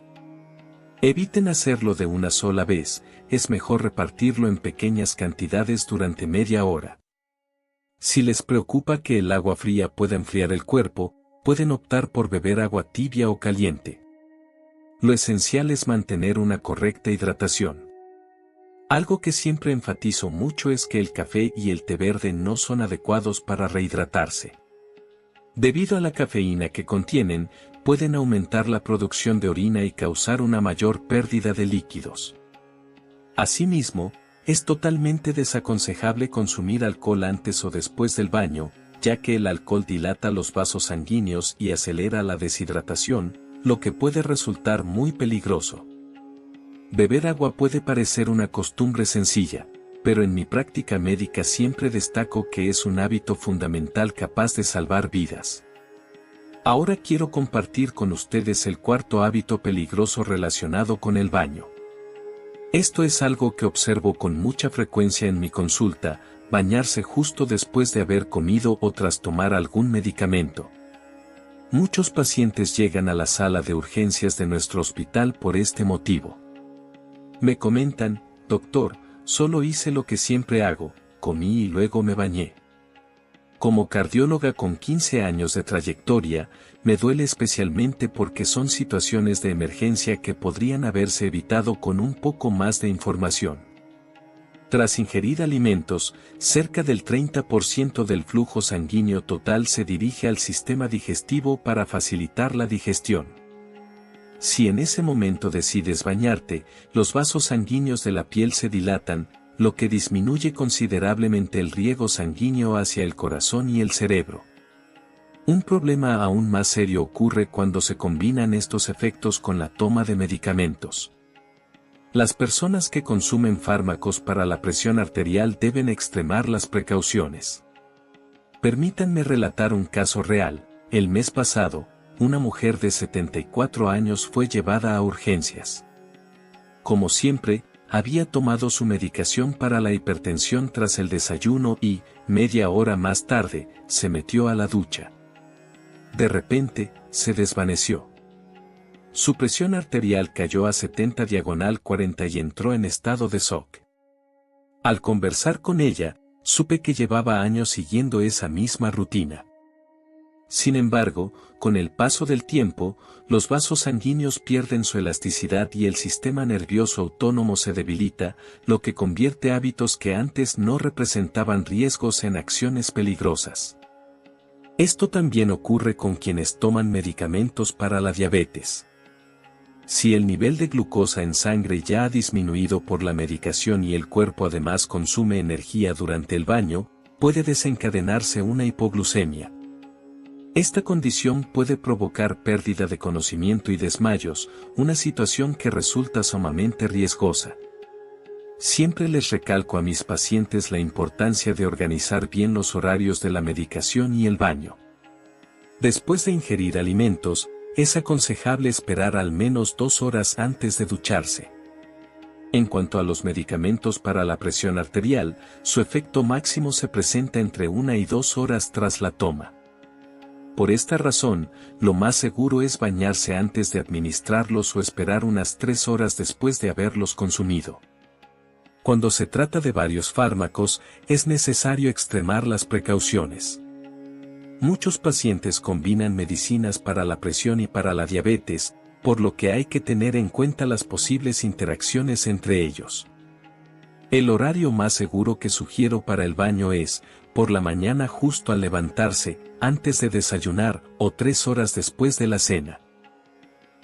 Eviten hacerlo de una sola vez, es mejor repartirlo en pequeñas cantidades durante media hora. Si les preocupa que el agua fría pueda enfriar el cuerpo, pueden optar por beber agua tibia o caliente. Lo esencial es mantener una correcta hidratación. Algo que siempre enfatizo mucho es que el café y el té verde no son adecuados para rehidratarse. Debido a la cafeína que contienen, pueden aumentar la producción de orina y causar una mayor pérdida de líquidos. Asimismo, es totalmente desaconsejable consumir alcohol antes o después del baño, ya que el alcohol dilata los vasos sanguíneos y acelera la deshidratación, lo que puede resultar muy peligroso. Beber agua puede parecer una costumbre sencilla, pero en mi práctica médica siempre destaco que es un hábito fundamental capaz de salvar vidas. Ahora quiero compartir con ustedes el cuarto hábito peligroso relacionado con el baño. Esto es algo que observo con mucha frecuencia en mi consulta: bañarse justo después de haber comido o tras tomar algún medicamento. Muchos pacientes llegan a la sala de urgencias de nuestro hospital por este motivo. Me comentan: doctor, solo hice lo que siempre hago, comí y luego me bañé. Como cardióloga con 15 años de trayectoria, me duele especialmente porque son situaciones de emergencia que podrían haberse evitado con un poco más de información. Tras ingerir alimentos, cerca del 30% del flujo sanguíneo total se dirige al sistema digestivo para facilitar la digestión. Si en ese momento decides bañarte, los vasos sanguíneos de la piel se dilatan, lo que disminuye considerablemente el riego sanguíneo hacia el corazón y el cerebro. Un problema aún más serio ocurre cuando se combinan estos efectos con la toma de medicamentos. Las personas que consumen fármacos para la presión arterial deben extremar las precauciones. Permítanme relatar un caso real. El mes pasado, una mujer de 74 años fue llevada a urgencias. Como siempre, había tomado su medicación para la hipertensión tras el desayuno y, media hora más tarde, se metió a la ducha. De repente, se desvaneció. Su presión arterial cayó a 70/40 y entró en estado de shock. Al conversar con ella, supe que llevaba años siguiendo esa misma rutina. Sin embargo, con el paso del tiempo, los vasos sanguíneos pierden su elasticidad y el sistema nervioso autónomo se debilita, lo que convierte hábitos que antes no representaban riesgos en acciones peligrosas. Esto también ocurre con quienes toman medicamentos para la diabetes. Si el nivel de glucosa en sangre ya ha disminuido por la medicación y el cuerpo además consume energía durante el baño, puede desencadenarse una hipoglucemia. Esta condición puede provocar pérdida de conocimiento y desmayos, una situación que resulta sumamente riesgosa. Siempre les recalco a mis pacientes la importancia de organizar bien los horarios de la medicación y el baño. Después de ingerir alimentos, es aconsejable esperar al menos 2 horas antes de ducharse. En cuanto a los medicamentos para la presión arterial, su efecto máximo se presenta entre 1 y 2 horas tras la toma. Por esta razón, lo más seguro es bañarse antes de administrarlos o esperar unas 3 horas después de haberlos consumido. Cuando se trata de varios fármacos, es necesario extremar las precauciones. Muchos pacientes combinan medicinas para la presión y para la diabetes, por lo que hay que tener en cuenta las posibles interacciones entre ellos. El horario más seguro que sugiero para el baño es, por la mañana justo al levantarse, antes de desayunar o 3 horas después de la cena.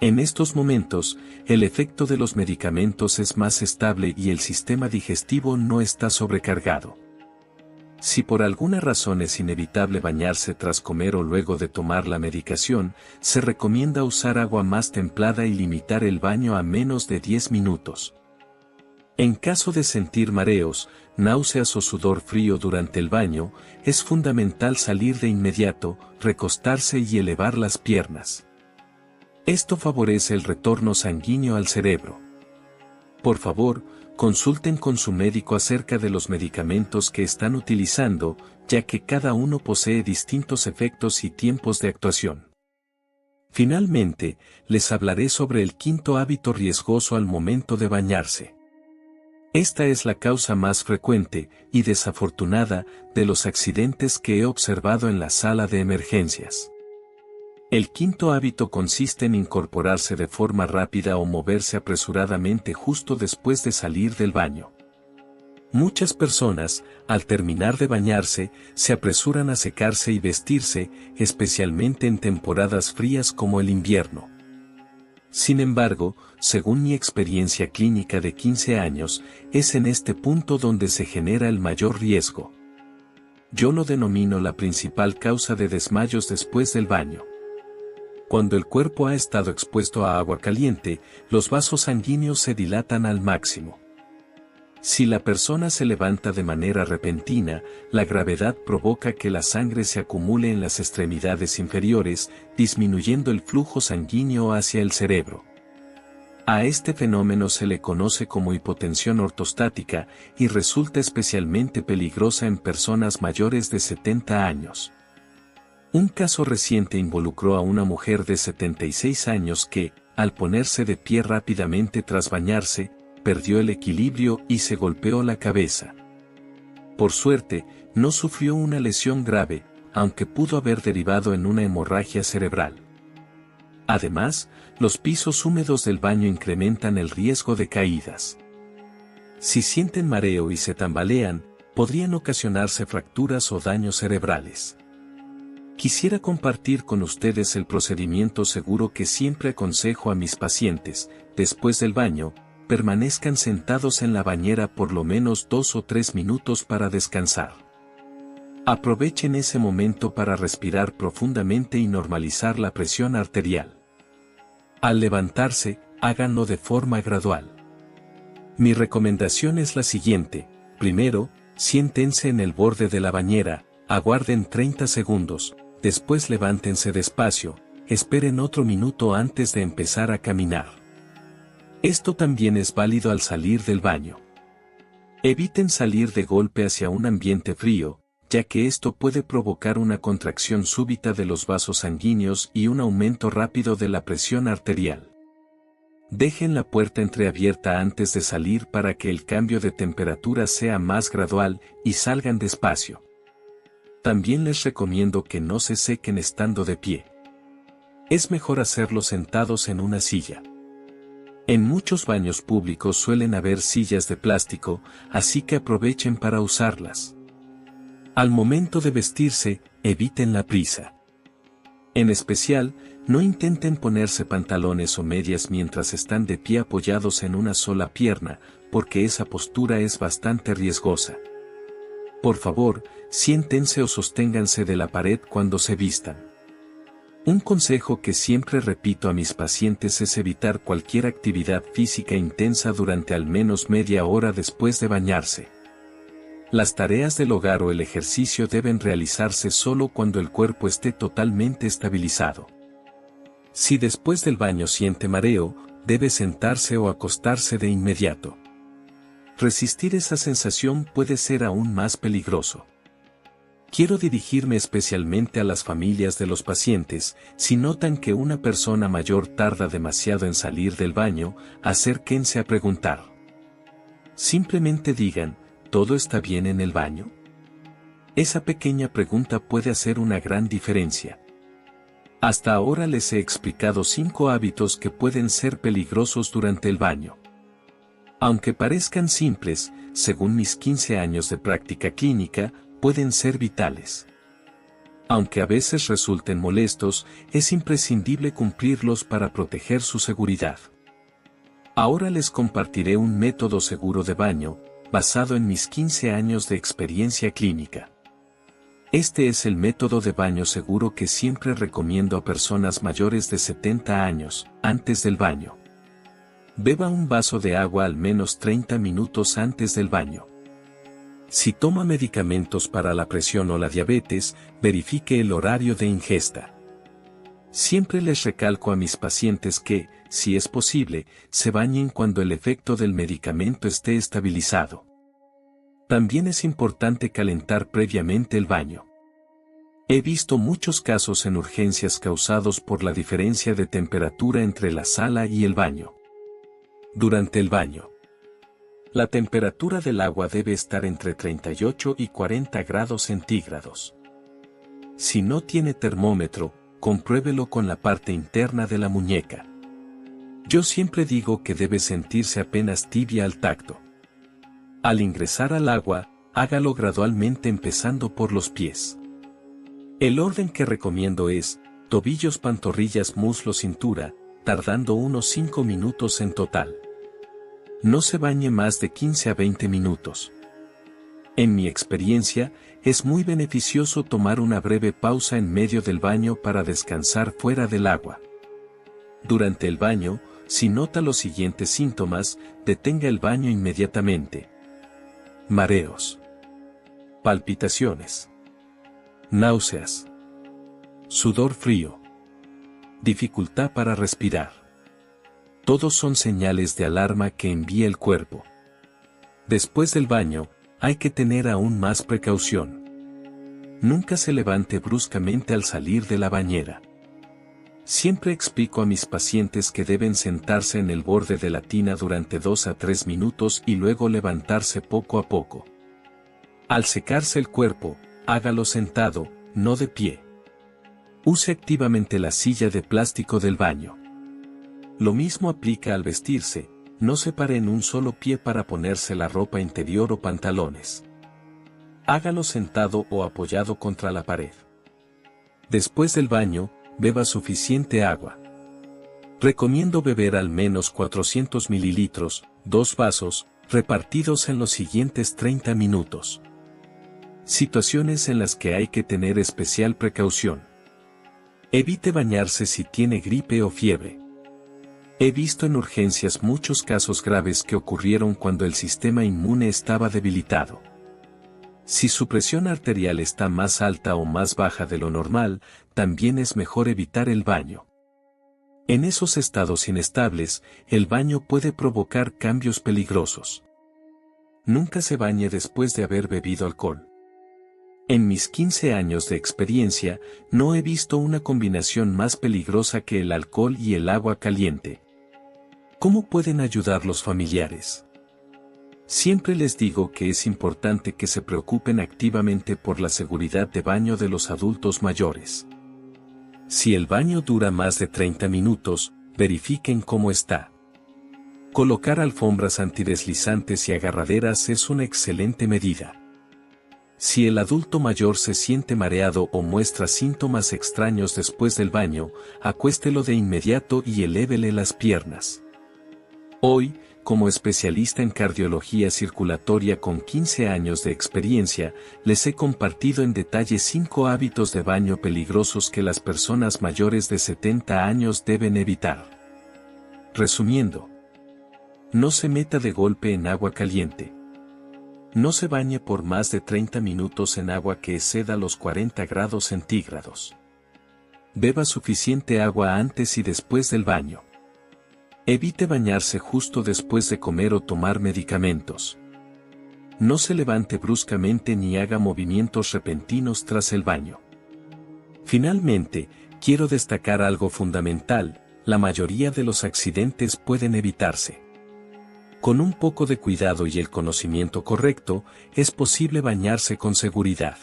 En estos momentos, el efecto de los medicamentos es más estable y el sistema digestivo no está sobrecargado. Si por alguna razón es inevitable bañarse tras comer o luego de tomar la medicación, se recomienda usar agua más templada y limitar el baño a menos de 10 minutos. En caso de sentir mareos, náuseas o sudor frío durante el baño, es fundamental salir de inmediato, recostarse y elevar las piernas. Esto favorece el retorno sanguíneo al cerebro. Por favor, consulten con su médico acerca de los medicamentos que están utilizando, ya que cada uno posee distintos efectos y tiempos de actuación. Finalmente, les hablaré sobre el quinto hábito riesgoso al momento de bañarse. Esta es la causa más frecuente y desafortunada de los accidentes que he observado en la sala de emergencias. El quinto hábito consiste en incorporarse de forma rápida o moverse apresuradamente justo después de salir del baño. Muchas personas, al terminar de bañarse, se apresuran a secarse y vestirse, especialmente en temporadas frías como el invierno. Sin embargo, según mi experiencia clínica de 15 años, es en este punto donde se genera el mayor riesgo. Yo lo denomino la principal causa de desmayos después del baño. Cuando el cuerpo ha estado expuesto a agua caliente, los vasos sanguíneos se dilatan al máximo. Si la persona se levanta de manera repentina, la gravedad provoca que la sangre se acumule en las extremidades inferiores, disminuyendo el flujo sanguíneo hacia el cerebro. A este fenómeno se le conoce como hipotensión ortostática y resulta especialmente peligrosa en personas mayores de 70 años. Un caso reciente involucró a una mujer de 76 años que, al ponerse de pie rápidamente tras bañarse, perdió el equilibrio y se golpeó la cabeza. Por suerte, no sufrió una lesión grave, aunque pudo haber derivado en una hemorragia cerebral. Además, los pisos húmedos del baño incrementan el riesgo de caídas. Si sienten mareo y se tambalean, podrían ocasionarse fracturas o daños cerebrales. Quisiera compartir con ustedes el procedimiento seguro que siempre aconsejo a mis pacientes. Después del baño, permanezcan sentados en la bañera por lo menos 2 o 3 minutos para descansar. Aprovechen ese momento para respirar profundamente y normalizar la presión arterial. Al levantarse, háganlo de forma gradual. Mi recomendación es la siguiente: primero, siéntense en el borde de la bañera, aguarden 30 segundos, después levántense despacio, esperen otro minuto antes de empezar a caminar. Esto también es válido al salir del baño. Eviten salir de golpe hacia un ambiente frío, ya que esto puede provocar una contracción súbita de los vasos sanguíneos y un aumento rápido de la presión arterial. Dejen la puerta entreabierta antes de salir para que el cambio de temperatura sea más gradual y salgan despacio. También les recomiendo que no se sequen estando de pie. Es mejor hacerlo sentados en una silla. En muchos baños públicos suelen haber sillas de plástico, así que aprovechen para usarlas. Al momento de vestirse, eviten la prisa. En especial, no intenten ponerse pantalones o medias mientras están de pie apoyados en una sola pierna, porque esa postura es bastante riesgosa. Por favor, siéntense o sosténganse de la pared cuando se vistan. Un consejo que siempre repito a mis pacientes es evitar cualquier actividad física intensa durante al menos media hora después de bañarse. Las tareas del hogar o el ejercicio deben realizarse solo cuando el cuerpo esté totalmente estabilizado. Si después del baño siente mareo, debe sentarse o acostarse de inmediato. Resistir esa sensación puede ser aún más peligroso. Quiero dirigirme especialmente a las familias de los pacientes. Si notan que una persona mayor tarda demasiado en salir del baño, acérquense a preguntar. Simplemente digan: ¿todo está bien en el baño? Esa pequeña pregunta puede hacer una gran diferencia. Hasta ahora les he explicado 5 hábitos que pueden ser peligrosos durante el baño. Aunque parezcan simples, según mis 15 años de práctica clínica, pueden ser vitales. Aunque a veces resulten molestos, es imprescindible cumplirlos para proteger su seguridad. Ahora les compartiré un método seguro de baño, basado en mis 15 años de experiencia clínica. Este es el método de baño seguro que siempre recomiendo a personas mayores de 70 años, antes del baño. Beba un vaso de agua al menos 30 minutos antes del baño. Si toma medicamentos para la presión o la diabetes, verifique el horario de ingesta. Siempre les recalco a mis pacientes que, si es posible, se bañen cuando el efecto del medicamento esté estabilizado. También es importante calentar previamente el baño. He visto muchos casos en urgencias causados por la diferencia de temperatura entre la sala y el baño. Durante el baño, la temperatura del agua debe estar entre 38 y 40 grados centígrados. Si no tiene termómetro, compruébelo con la parte interna de la muñeca. Yo siempre digo que debe sentirse apenas tibia al tacto. Al ingresar al agua, hágalo gradualmente empezando por los pies. El orden que recomiendo es: tobillos, pantorrillas, muslo, cintura, tardando unos 5 minutos en total. No se bañe más de 15 a 20 minutos. En mi experiencia, es muy beneficioso tomar una breve pausa en medio del baño para descansar fuera del agua. Durante el baño, si nota los siguientes síntomas, detenga el baño inmediatamente. Mareos, palpitaciones, náuseas, sudor frío, dificultad para respirar. Todos son señales de alarma que envía el cuerpo. Después del baño, hay que tener aún más precaución. Nunca se levante bruscamente al salir de la bañera. Siempre explico a mis pacientes que deben sentarse en el borde de la tina durante 2 a 3 minutos y luego levantarse poco a poco. Al secarse el cuerpo, hágalo sentado, no de pie. Use activamente la silla de plástico del baño. Lo mismo aplica al vestirse, no se pare en un solo pie para ponerse la ropa interior o pantalones. Hágalo sentado o apoyado contra la pared. Después del baño, beba suficiente agua. Recomiendo beber al menos 400 mililitros, 2 vasos, repartidos en los siguientes 30 minutos. Situaciones en las que hay que tener especial precaución. Evite bañarse si tiene gripe o fiebre. He visto en urgencias muchos casos graves que ocurrieron cuando el sistema inmune estaba debilitado. Si su presión arterial está más alta o más baja de lo normal, también es mejor evitar el baño. En esos estados inestables, el baño puede provocar cambios peligrosos. Nunca se bañe después de haber bebido alcohol. En mis 15 años de experiencia, no he visto una combinación más peligrosa que el alcohol y el agua caliente. ¿Cómo pueden ayudar los familiares? Siempre les digo que es importante que se preocupen activamente por la seguridad de baño de los adultos mayores. Si el baño dura más de 30 minutos, verifiquen cómo está. Colocar alfombras antideslizantes y agarraderas es una excelente medida. Si el adulto mayor se siente mareado o muestra síntomas extraños después del baño, acuéstelo de inmediato y elévele las piernas. Hoy, como especialista en cardiología circulatoria con 15 años de experiencia, les he compartido en detalle 5 hábitos de baño peligrosos que las personas mayores de 70 años deben evitar. Resumiendo, no se meta de golpe en agua caliente. No se bañe por más de 30 minutos en agua que exceda los 40 grados centígrados. Beba suficiente agua antes y después del baño. Evite bañarse justo después de comer o tomar medicamentos. No se levante bruscamente ni haga movimientos repentinos tras el baño. Finalmente, quiero destacar algo fundamental: la mayoría de los accidentes pueden evitarse. Con un poco de cuidado y el conocimiento correcto, es posible bañarse con seguridad.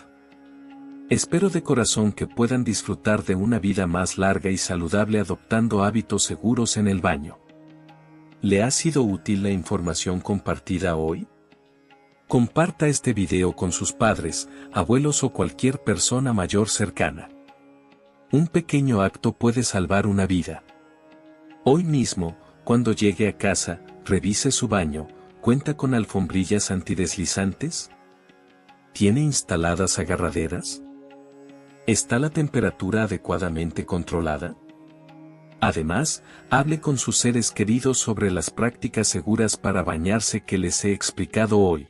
Espero de corazón que puedan disfrutar de una vida más larga y saludable adoptando hábitos seguros en el baño. ¿Le ha sido útil la información compartida hoy? Comparta este video con sus padres, abuelos o cualquier persona mayor cercana. Un pequeño acto puede salvar una vida. Hoy mismo, cuando llegue a casa, revise su baño. ¿Cuenta con alfombrillas antideslizantes? ¿Tiene instaladas agarraderas? ¿Está la temperatura adecuadamente controlada? Además, hable con sus seres queridos sobre las prácticas seguras para bañarse que les he explicado hoy.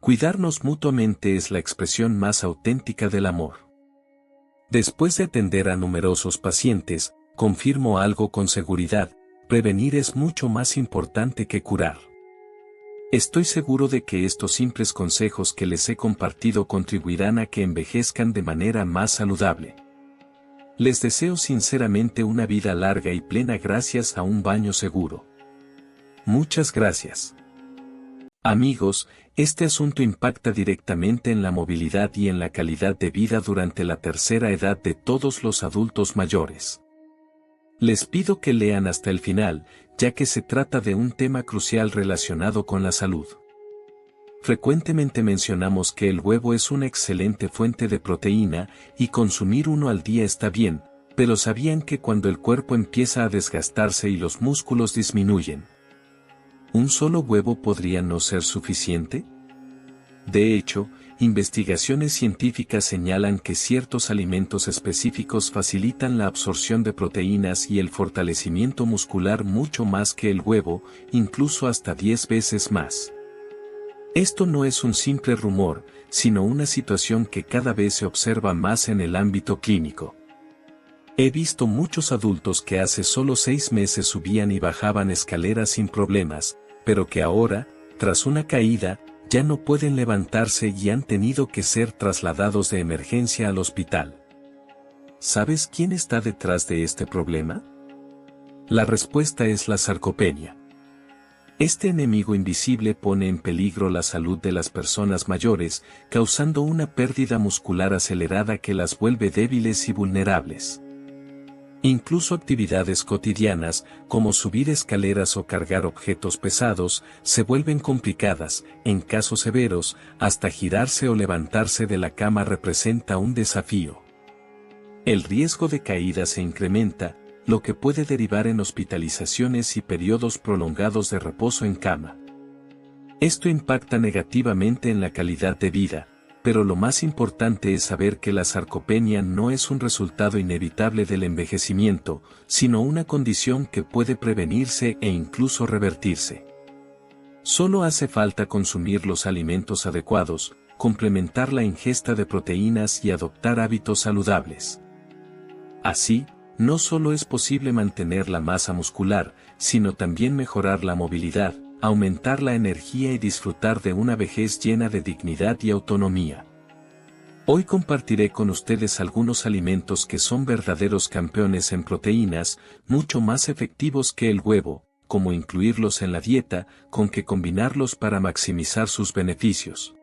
Cuidarnos mutuamente es la expresión más auténtica del amor. Después de atender a numerosos pacientes, confirmo algo con seguridad: prevenir es mucho más importante que curar. Estoy seguro de que estos simples consejos que les he compartido contribuirán a que envejezcan de manera más saludable. Les deseo sinceramente una vida larga y plena gracias a un baño seguro. Muchas gracias. Amigos, este asunto impacta directamente en la movilidad y en la calidad de vida durante la tercera edad de todos los adultos mayores. Les pido que lean hasta el final, ya que se trata de un tema crucial relacionado con la salud. Frecuentemente mencionamos que el huevo es una excelente fuente de proteína y consumir uno al día está bien, pero ¿sabían que cuando el cuerpo empieza a desgastarse y los músculos disminuyen, un solo huevo podría no ser suficiente? De hecho, investigaciones científicas señalan que ciertos alimentos específicos facilitan la absorción de proteínas y el fortalecimiento muscular mucho más que el huevo, incluso hasta 10 veces más. Esto no es un simple rumor, sino una situación que cada vez se observa más en el ámbito clínico. He visto muchos adultos que hace solo 6 meses subían y bajaban escaleras sin problemas, pero que ahora, tras una caída, ya no pueden levantarse y han tenido que ser trasladados de emergencia al hospital. ¿Sabes quién está detrás de este problema? La respuesta es la sarcopenia. Este enemigo invisible pone en peligro la salud de las personas mayores, causando una pérdida muscular acelerada que las vuelve débiles y vulnerables. Incluso actividades cotidianas, como subir escaleras o cargar objetos pesados, se vuelven complicadas, en casos severos, hasta girarse o levantarse de la cama representa un desafío. El riesgo de caída se incrementa, lo que puede derivar en hospitalizaciones y periodos prolongados de reposo en cama. Esto impacta negativamente en la calidad de vida, pero lo más importante es saber que la sarcopenia no es un resultado inevitable del envejecimiento, sino una condición que puede prevenirse e incluso revertirse. Solo hace falta consumir los alimentos adecuados, complementar la ingesta de proteínas y adoptar hábitos saludables. Así, no solo es posible mantener la masa muscular, sino también mejorar la movilidad, aumentar la energía y disfrutar de una vejez llena de dignidad y autonomía. Hoy compartiré con ustedes algunos alimentos que son verdaderos campeones en proteínas, mucho más efectivos que el huevo, cómo incluirlos en la dieta, con qué combinarlos para maximizar sus beneficios.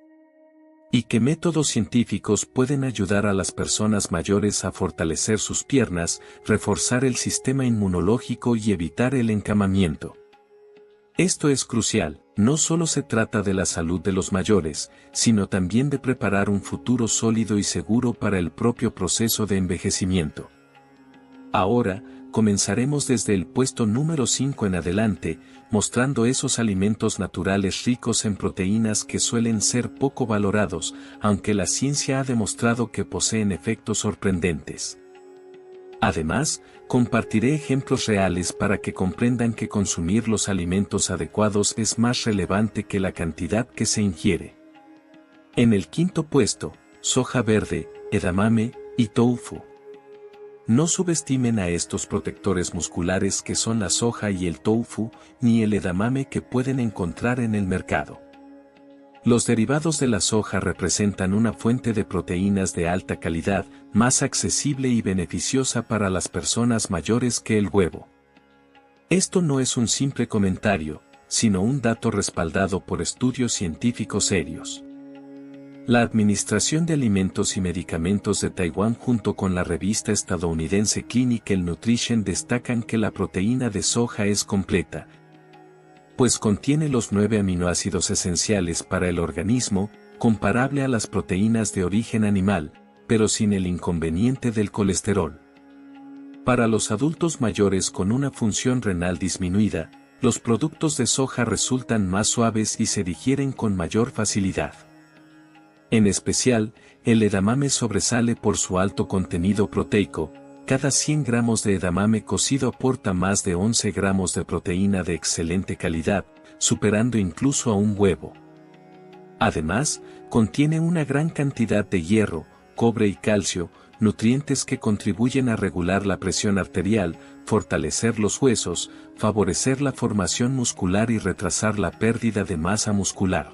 Y qué métodos científicos pueden ayudar a las personas mayores a fortalecer sus piernas, reforzar el sistema inmunológico y evitar el encamamiento. Esto es crucial, no solo se trata de la salud de los mayores, sino también de preparar un futuro sólido y seguro para el propio proceso de envejecimiento. Ahora, comenzaremos desde el puesto número 5 en adelante, mostrando esos alimentos naturales ricos en proteínas que suelen ser poco valorados, aunque la ciencia ha demostrado que poseen efectos sorprendentes. Además, compartiré ejemplos reales para que comprendan que consumir los alimentos adecuados es más relevante que la cantidad que se ingiere. En el quinto puesto, soja verde, edamame y tofu. No subestimen a estos protectores musculares que son la soja y el tofu, ni el edamame que pueden encontrar en el mercado. Los derivados de la soja representan una fuente de proteínas de alta calidad, más accesible y beneficiosa para las personas mayores que el huevo. Esto no es un simple comentario, sino un dato respaldado por estudios científicos serios. La Administración de Alimentos y Medicamentos de Taiwán junto con la revista estadounidense Clinical Nutrition destacan que la proteína de soja es completa, pues contiene los 9 aminoácidos esenciales para el organismo, comparable a las proteínas de origen animal, pero sin el inconveniente del colesterol. Para los adultos mayores con una función renal disminuida, los productos de soja resultan más suaves y se digieren con mayor facilidad. En especial, el edamame sobresale por su alto contenido proteico. Cada 100 gramos de edamame cocido aporta más de 11 gramos de proteína de excelente calidad, superando incluso a un huevo. Además, contiene una gran cantidad de hierro, cobre y calcio, nutrientes que contribuyen a regular la presión arterial, fortalecer los huesos, favorecer la formación muscular y retrasar la pérdida de masa muscular.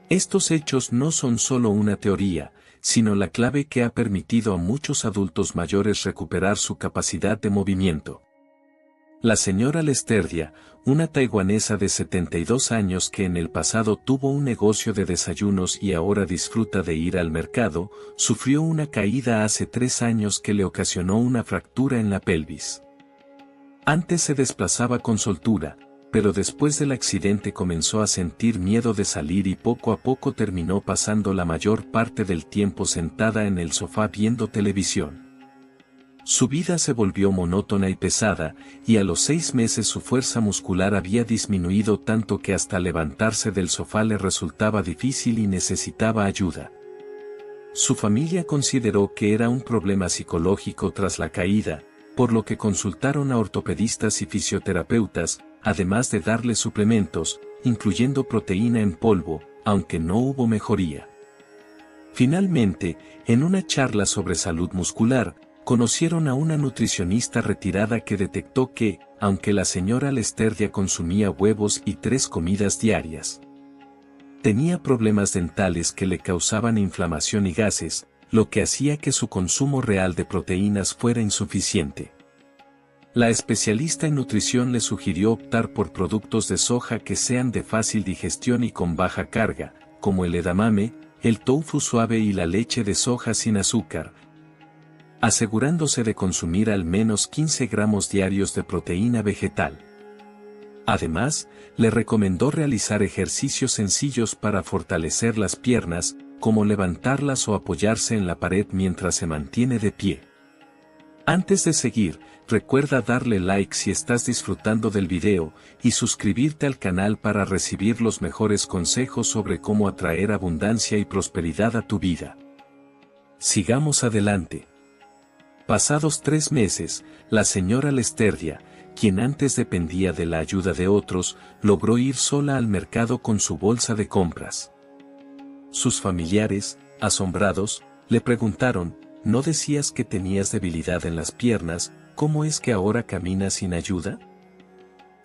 Estos hechos no son solo una teoría, sino la clave que ha permitido a muchos adultos mayores recuperar su capacidad de movimiento. La señora Lesterdia, una taiwanesa de 72 años que en el pasado tuvo un negocio de desayunos y ahora disfruta de ir al mercado, sufrió una caída hace 3 años que le ocasionó una fractura en la pelvis. Antes se desplazaba con soltura, pero después del accidente comenzó a sentir miedo de salir y poco a poco terminó pasando la mayor parte del tiempo sentada en el sofá viendo televisión. Su vida se volvió monótona y pesada, y a los 6 meses su fuerza muscular había disminuido tanto que hasta levantarse del sofá le resultaba difícil y necesitaba ayuda. Su familia consideró que era un problema psicológico tras la caída, por lo que consultaron a ortopedistas y fisioterapeutas, además de darle suplementos, incluyendo proteína en polvo, aunque no hubo mejoría. Finalmente, en una charla sobre salud muscular, conocieron a una nutricionista retirada que detectó que, aunque la señora Lesterdia consumía huevos y 3 comidas diarias, tenía problemas dentales que le causaban inflamación y gases, lo que hacía que su consumo real de proteínas fuera insuficiente. La especialista en nutrición le sugirió optar por productos de soja que sean de fácil digestión y con baja carga, como el edamame, el tofu suave y la leche de soja sin azúcar, asegurándose de consumir al menos 15 gramos diarios de proteína vegetal. Además, le recomendó realizar ejercicios sencillos para fortalecer las piernas, como levantarlas o apoyarse en la pared mientras se mantiene de pie. Antes de seguir, recuerda darle like si estás disfrutando del video y suscribirte al canal para recibir los mejores consejos sobre cómo atraer abundancia y prosperidad a tu vida. Sigamos adelante. Pasados 3 meses, la señora Lesterdia, quien antes dependía de la ayuda de otros, logró ir sola al mercado con su bolsa de compras. Sus familiares, asombrados, le preguntaron: ¿no decías que tenías debilidad en las piernas, cómo es que ahora caminas sin ayuda?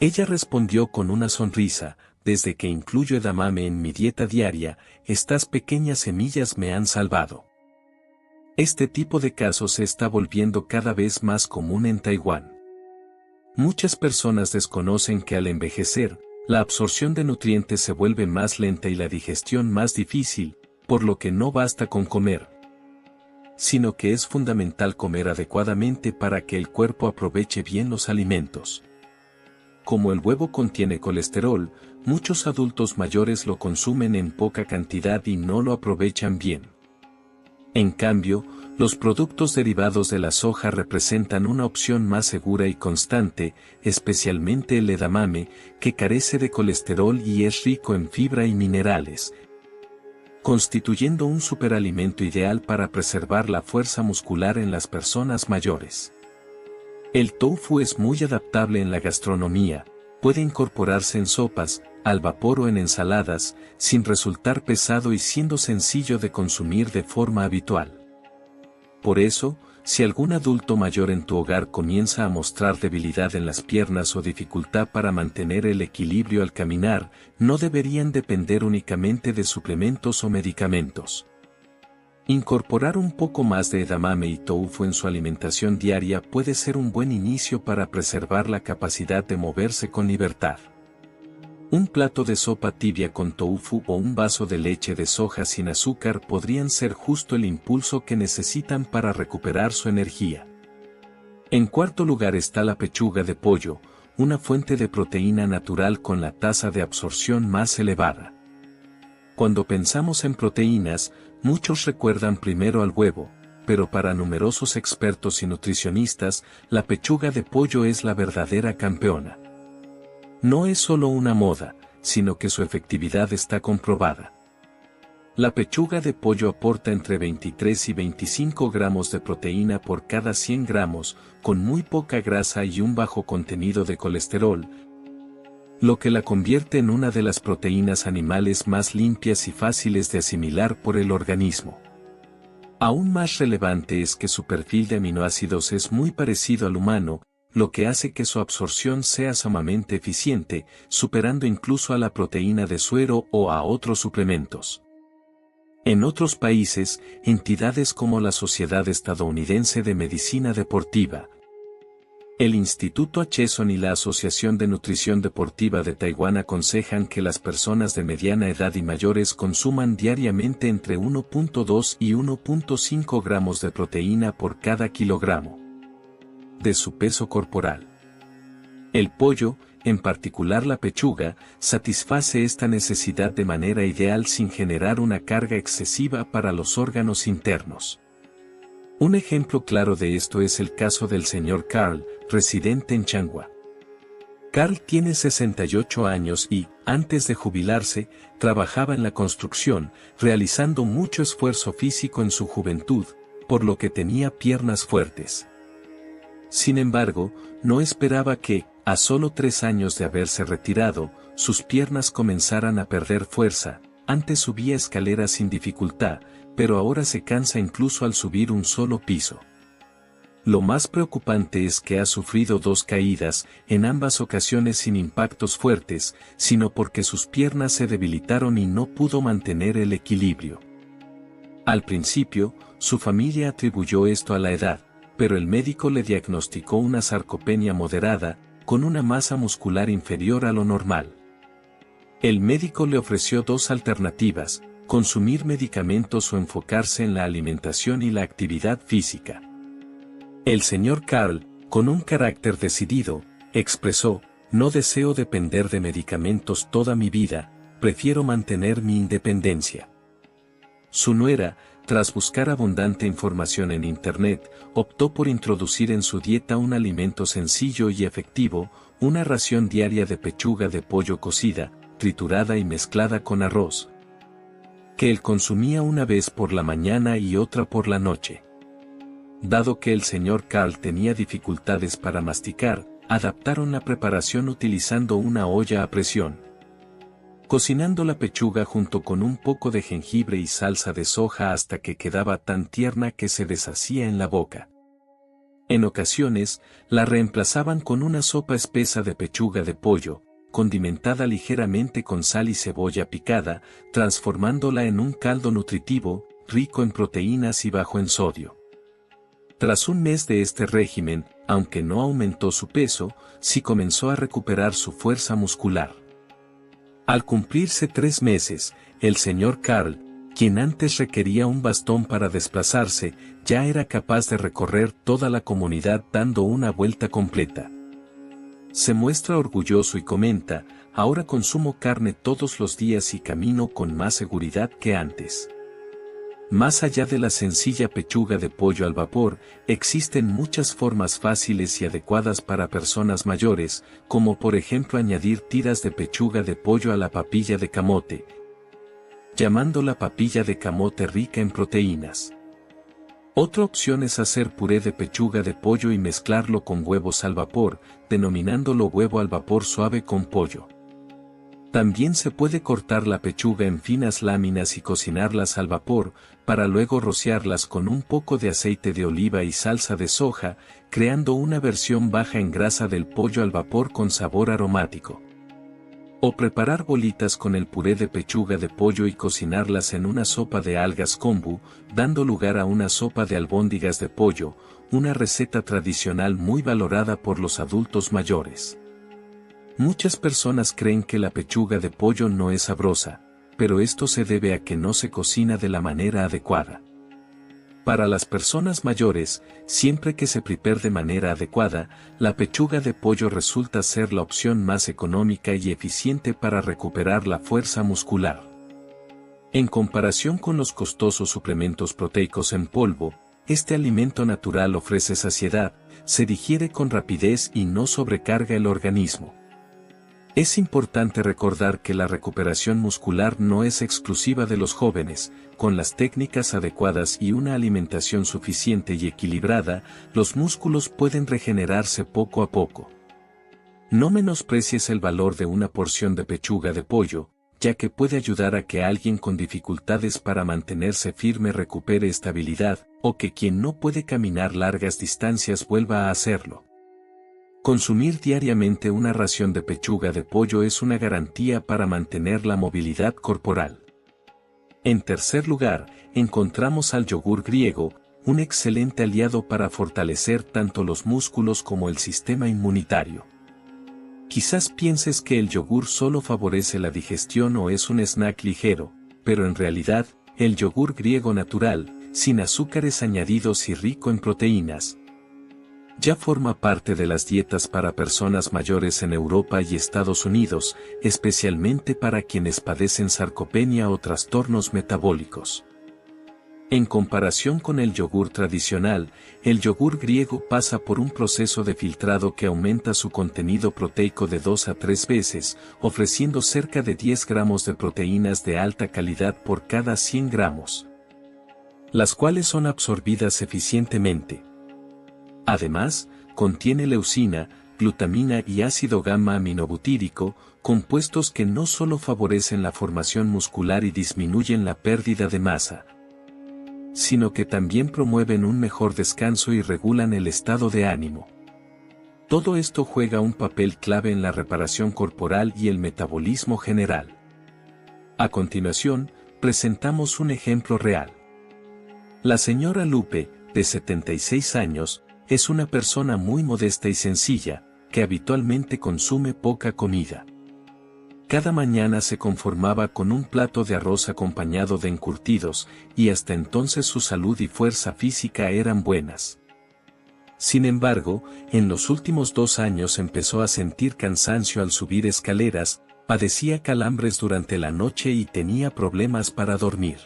Ella respondió con una sonrisa: desde que incluyo edamame en mi dieta diaria, estas pequeñas semillas me han salvado. Este tipo de casos se está volviendo cada vez más común en Taiwán. Muchas personas desconocen que al envejecer, la absorción de nutrientes se vuelve más lenta y la digestión más difícil, por lo que no basta con comer, sino que es fundamental comer adecuadamente para que el cuerpo aproveche bien los alimentos. Como el huevo contiene colesterol, muchos adultos mayores lo consumen en poca cantidad y no lo aprovechan bien. En cambio, los productos derivados de la soja representan una opción más segura y constante, especialmente el edamame, que carece de colesterol y es rico en fibra y minerales, constituyendo un superalimento ideal para preservar la fuerza muscular en las personas mayores. El tofu es muy adaptable en la gastronomía, puede incorporarse en sopas, al vapor o en ensaladas, sin resultar pesado y siendo sencillo de consumir de forma habitual. Por eso, si algún adulto mayor en tu hogar comienza a mostrar debilidad en las piernas o dificultad para mantener el equilibrio al caminar, no deberían depender únicamente de suplementos o medicamentos. Incorporar un poco más de edamame y tofu en su alimentación diaria puede ser un buen inicio para preservar la capacidad de moverse con libertad. Un plato de sopa tibia con tofu o un vaso de leche de soja sin azúcar podrían ser justo el impulso que necesitan para recuperar su energía. En cuarto lugar está la pechuga de pollo, una fuente de proteína natural con la tasa de absorción más elevada. Cuando pensamos en proteínas, muchos recuerdan primero al huevo, pero para numerosos expertos y nutricionistas, la pechuga de pollo es la verdadera campeona. No es solo una moda, sino que su efectividad está comprobada. La pechuga de pollo aporta entre 23 y 25 gramos de proteína por cada 100 gramos, con muy poca grasa y un bajo contenido de colesterol, lo que la convierte en una de las proteínas animales más limpias y fáciles de asimilar por el organismo. Aún más relevante es que su perfil de aminoácidos es muy parecido al humano, lo que hace que su absorción sea sumamente eficiente, superando incluso a la proteína de suero o a otros suplementos. En otros países, entidades como la Sociedad Estadounidense de Medicina Deportiva, el Instituto Acheson y la Asociación de Nutrición Deportiva de Taiwán aconsejan que las personas de mediana edad y mayores consuman diariamente entre 1.2 y 1.5 gramos de proteína por cada kilogramo de su peso corporal. El pollo, en particular la pechuga, satisface esta necesidad de manera ideal sin generar una carga excesiva para los órganos internos. Un ejemplo claro de esto es el caso del señor Carl, residente en Changhua. Carl tiene 68 años y, antes de jubilarse, trabajaba en la construcción, realizando mucho esfuerzo físico en su juventud, por lo que tenía piernas fuertes. Sin embargo, no esperaba que, a solo 3 años de haberse retirado, sus piernas comenzaran a perder fuerza. Antes subía escaleras sin dificultad, pero ahora se cansa incluso al subir un solo piso. Lo más preocupante es que ha sufrido 2 caídas, en ambas ocasiones sin impactos fuertes, sino porque sus piernas se debilitaron y no pudo mantener el equilibrio. Al principio, su familia atribuyó esto a la edad, pero el médico le diagnosticó una sarcopenia moderada, con una masa muscular inferior a lo normal. El médico le ofreció dos alternativas: consumir medicamentos o enfocarse en la alimentación y la actividad física. El señor Karl, con un carácter decidido, expresó: no deseo depender de medicamentos toda mi vida, prefiero mantener mi independencia. Su nuera, tras buscar abundante información en Internet, optó por introducir en su dieta un alimento sencillo y efectivo, una ración diaria de pechuga de pollo cocida, triturada y mezclada con arroz, que él consumía una vez por la mañana y otra por la noche. Dado que el señor Karl tenía dificultades para masticar, adaptaron la preparación utilizando una olla a presión, cocinando la pechuga junto con un poco de jengibre y salsa de soja hasta que quedaba tan tierna que se deshacía en la boca. En ocasiones, la reemplazaban con una sopa espesa de pechuga de pollo, condimentada ligeramente con sal y cebolla picada, transformándola en un caldo nutritivo, rico en proteínas y bajo en sodio. Tras un mes de este régimen, aunque no aumentó su peso, sí comenzó a recuperar su fuerza muscular. Al cumplirse 3 meses, el señor Karl, quien antes requería un bastón para desplazarse, ya era capaz de recorrer toda la comunidad dando una vuelta completa. Se muestra orgulloso y comenta: ahora consumo carne todos los días y camino con más seguridad que antes. Más allá de la sencilla pechuga de pollo al vapor, existen muchas formas fáciles y adecuadas para personas mayores, como por ejemplo añadir tiras de pechuga de pollo a la papilla de camote, llamando la papilla de camote rica en proteínas. Otra opción es hacer puré de pechuga de pollo y mezclarlo con huevos al vapor, denominándolo huevo al vapor suave con pollo. También se puede cortar la pechuga en finas láminas y cocinarlas al vapor, para luego rociarlas con un poco de aceite de oliva y salsa de soja, creando una versión baja en grasa del pollo al vapor con sabor aromático. O preparar bolitas con el puré de pechuga de pollo y cocinarlas en una sopa de algas kombu, dando lugar a una sopa de albóndigas de pollo, una receta tradicional muy valorada por los adultos mayores. Muchas personas creen que la pechuga de pollo no es sabrosa, pero esto se debe a que no se cocina de la manera adecuada. Para las personas mayores, siempre que se prepare de manera adecuada, la pechuga de pollo resulta ser la opción más económica y eficiente para recuperar la fuerza muscular. En comparación con los costosos suplementos proteicos en polvo, este alimento natural ofrece saciedad, se digiere con rapidez y no sobrecarga el organismo. Es importante recordar que la recuperación muscular no es exclusiva de los jóvenes. Con las técnicas adecuadas y una alimentación suficiente y equilibrada, los músculos pueden regenerarse poco a poco. No menosprecies el valor de una porción de pechuga de pollo, ya que puede ayudar a que alguien con dificultades para mantenerse firme recupere estabilidad, o que quien no puede caminar largas distancias vuelva a hacerlo. Consumir diariamente una ración de pechuga de pollo es una garantía para mantener la movilidad corporal. En tercer lugar, encontramos al yogur griego, un excelente aliado para fortalecer tanto los músculos como el sistema inmunitario. Quizás pienses que el yogur solo favorece la digestión o es un snack ligero, pero en realidad, el yogur griego natural, sin azúcares añadidos y rico en proteínas, ya forma parte de las dietas para personas mayores en Europa y Estados Unidos, especialmente para quienes padecen sarcopenia o trastornos metabólicos. En comparación con el yogur tradicional, el yogur griego pasa por un proceso de filtrado que aumenta su contenido proteico de 2 a 3 veces, ofreciendo cerca de 10 gramos de proteínas de alta calidad por cada 100 gramos, las cuales son absorbidas eficientemente. Además, contiene leucina, glutamina y ácido gamma-aminobutírico, compuestos que no solo favorecen la formación muscular y disminuyen la pérdida de masa, sino que también promueven un mejor descanso y regulan el estado de ánimo. Todo esto juega un papel clave en la reparación corporal y el metabolismo general. A continuación, presentamos un ejemplo real. La señora Lupe, de 76 años, es una persona muy modesta y sencilla, que habitualmente consume poca comida. Cada mañana se conformaba con un plato de arroz acompañado de encurtidos, y hasta entonces su salud y fuerza física eran buenas. Sin embargo, en los últimos 2 años empezó a sentir cansancio al subir escaleras, padecía calambres durante la noche y tenía problemas para dormir.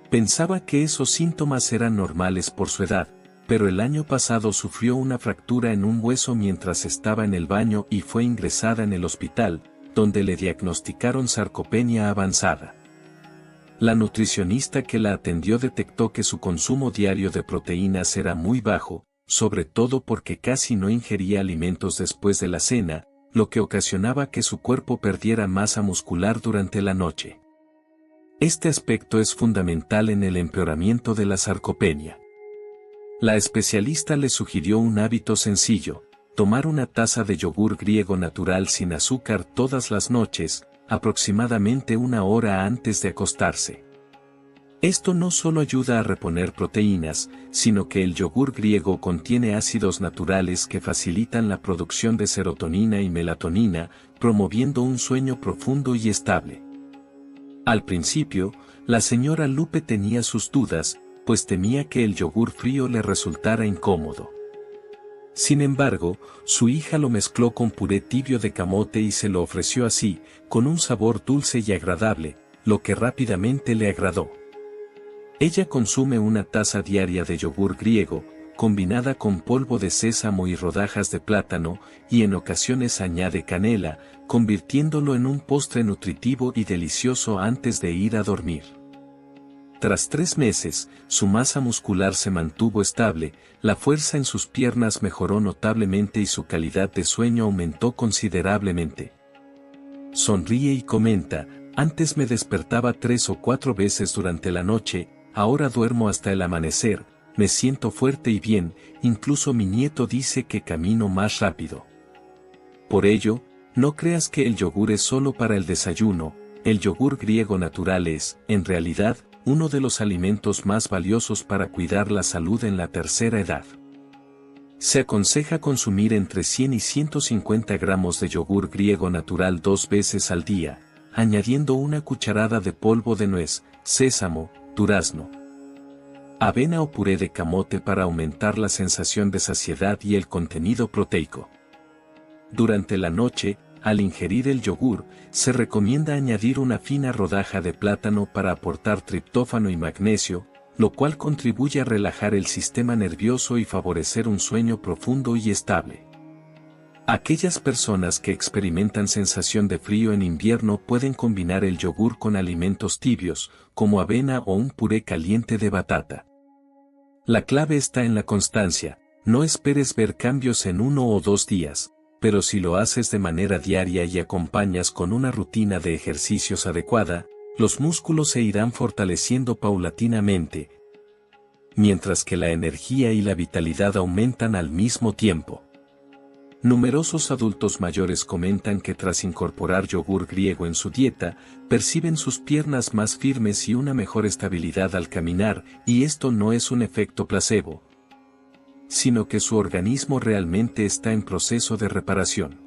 Pensaba que esos síntomas eran normales por su edad, pero el año pasado sufrió una fractura en un hueso mientras estaba en el baño y fue ingresada en el hospital, donde le diagnosticaron sarcopenia avanzada. La nutricionista que la atendió detectó que su consumo diario de proteínas era muy bajo, sobre todo porque casi no ingería alimentos después de la cena, lo que ocasionaba que su cuerpo perdiera masa muscular durante la noche. Este aspecto es fundamental en el empeoramiento de la sarcopenia. La especialista le sugirió un hábito sencillo: tomar una taza de yogur griego natural sin azúcar todas las noches, aproximadamente 1 hora antes de acostarse. Esto no solo ayuda a reponer proteínas, sino que el yogur griego contiene ácidos naturales que facilitan la producción de serotonina y melatonina, promoviendo un sueño profundo y estable. Al principio, la señora Lupe tenía sus dudas, pues temía que el yogur frío le resultara incómodo. Sin embargo, su hija lo mezcló con puré tibio de camote y se lo ofreció así, con un sabor dulce y agradable, lo que rápidamente le agradó. Ella consume una taza diaria de yogur griego, combinada con polvo de sésamo y rodajas de plátano, y en ocasiones añade canela, convirtiéndolo en un postre nutritivo y delicioso antes de ir a dormir. Tras 3 meses, su masa muscular se mantuvo estable, la fuerza en sus piernas mejoró notablemente y su calidad de sueño aumentó considerablemente. Sonríe y comenta: antes me despertaba 3 o 4 veces durante la noche, ahora duermo hasta el amanecer, me siento fuerte y bien, incluso mi nieto dice que camino más rápido. Por ello, no creas que el yogur es solo para el desayuno, el yogur griego natural es, en realidad, uno de los alimentos más valiosos para cuidar la salud en la tercera edad. Se aconseja consumir entre 100 y 150 gramos de yogur griego natural 2 veces al día, añadiendo una cucharada de polvo de nuez, sésamo, durazno, avena o puré de camote para aumentar la sensación de saciedad y el contenido proteico. Durante la noche, al ingerir el yogur, se recomienda añadir una fina rodaja de plátano para aportar triptófano y magnesio, lo cual contribuye a relajar el sistema nervioso y favorecer un sueño profundo y estable. Aquellas personas que experimentan sensación de frío en invierno pueden combinar el yogur con alimentos tibios, como avena o un puré caliente de batata. La clave está en la constancia. No esperes ver cambios en 1 o 2 días, pero si lo haces de manera diaria y acompañas con una rutina de ejercicios adecuada, los músculos se irán fortaleciendo paulatinamente, mientras que la energía y la vitalidad aumentan al mismo tiempo. Numerosos adultos mayores comentan que tras incorporar yogur griego en su dieta, perciben sus piernas más firmes y una mejor estabilidad al caminar, y esto no es un efecto placebo, sino que su organismo realmente está en proceso de reparación.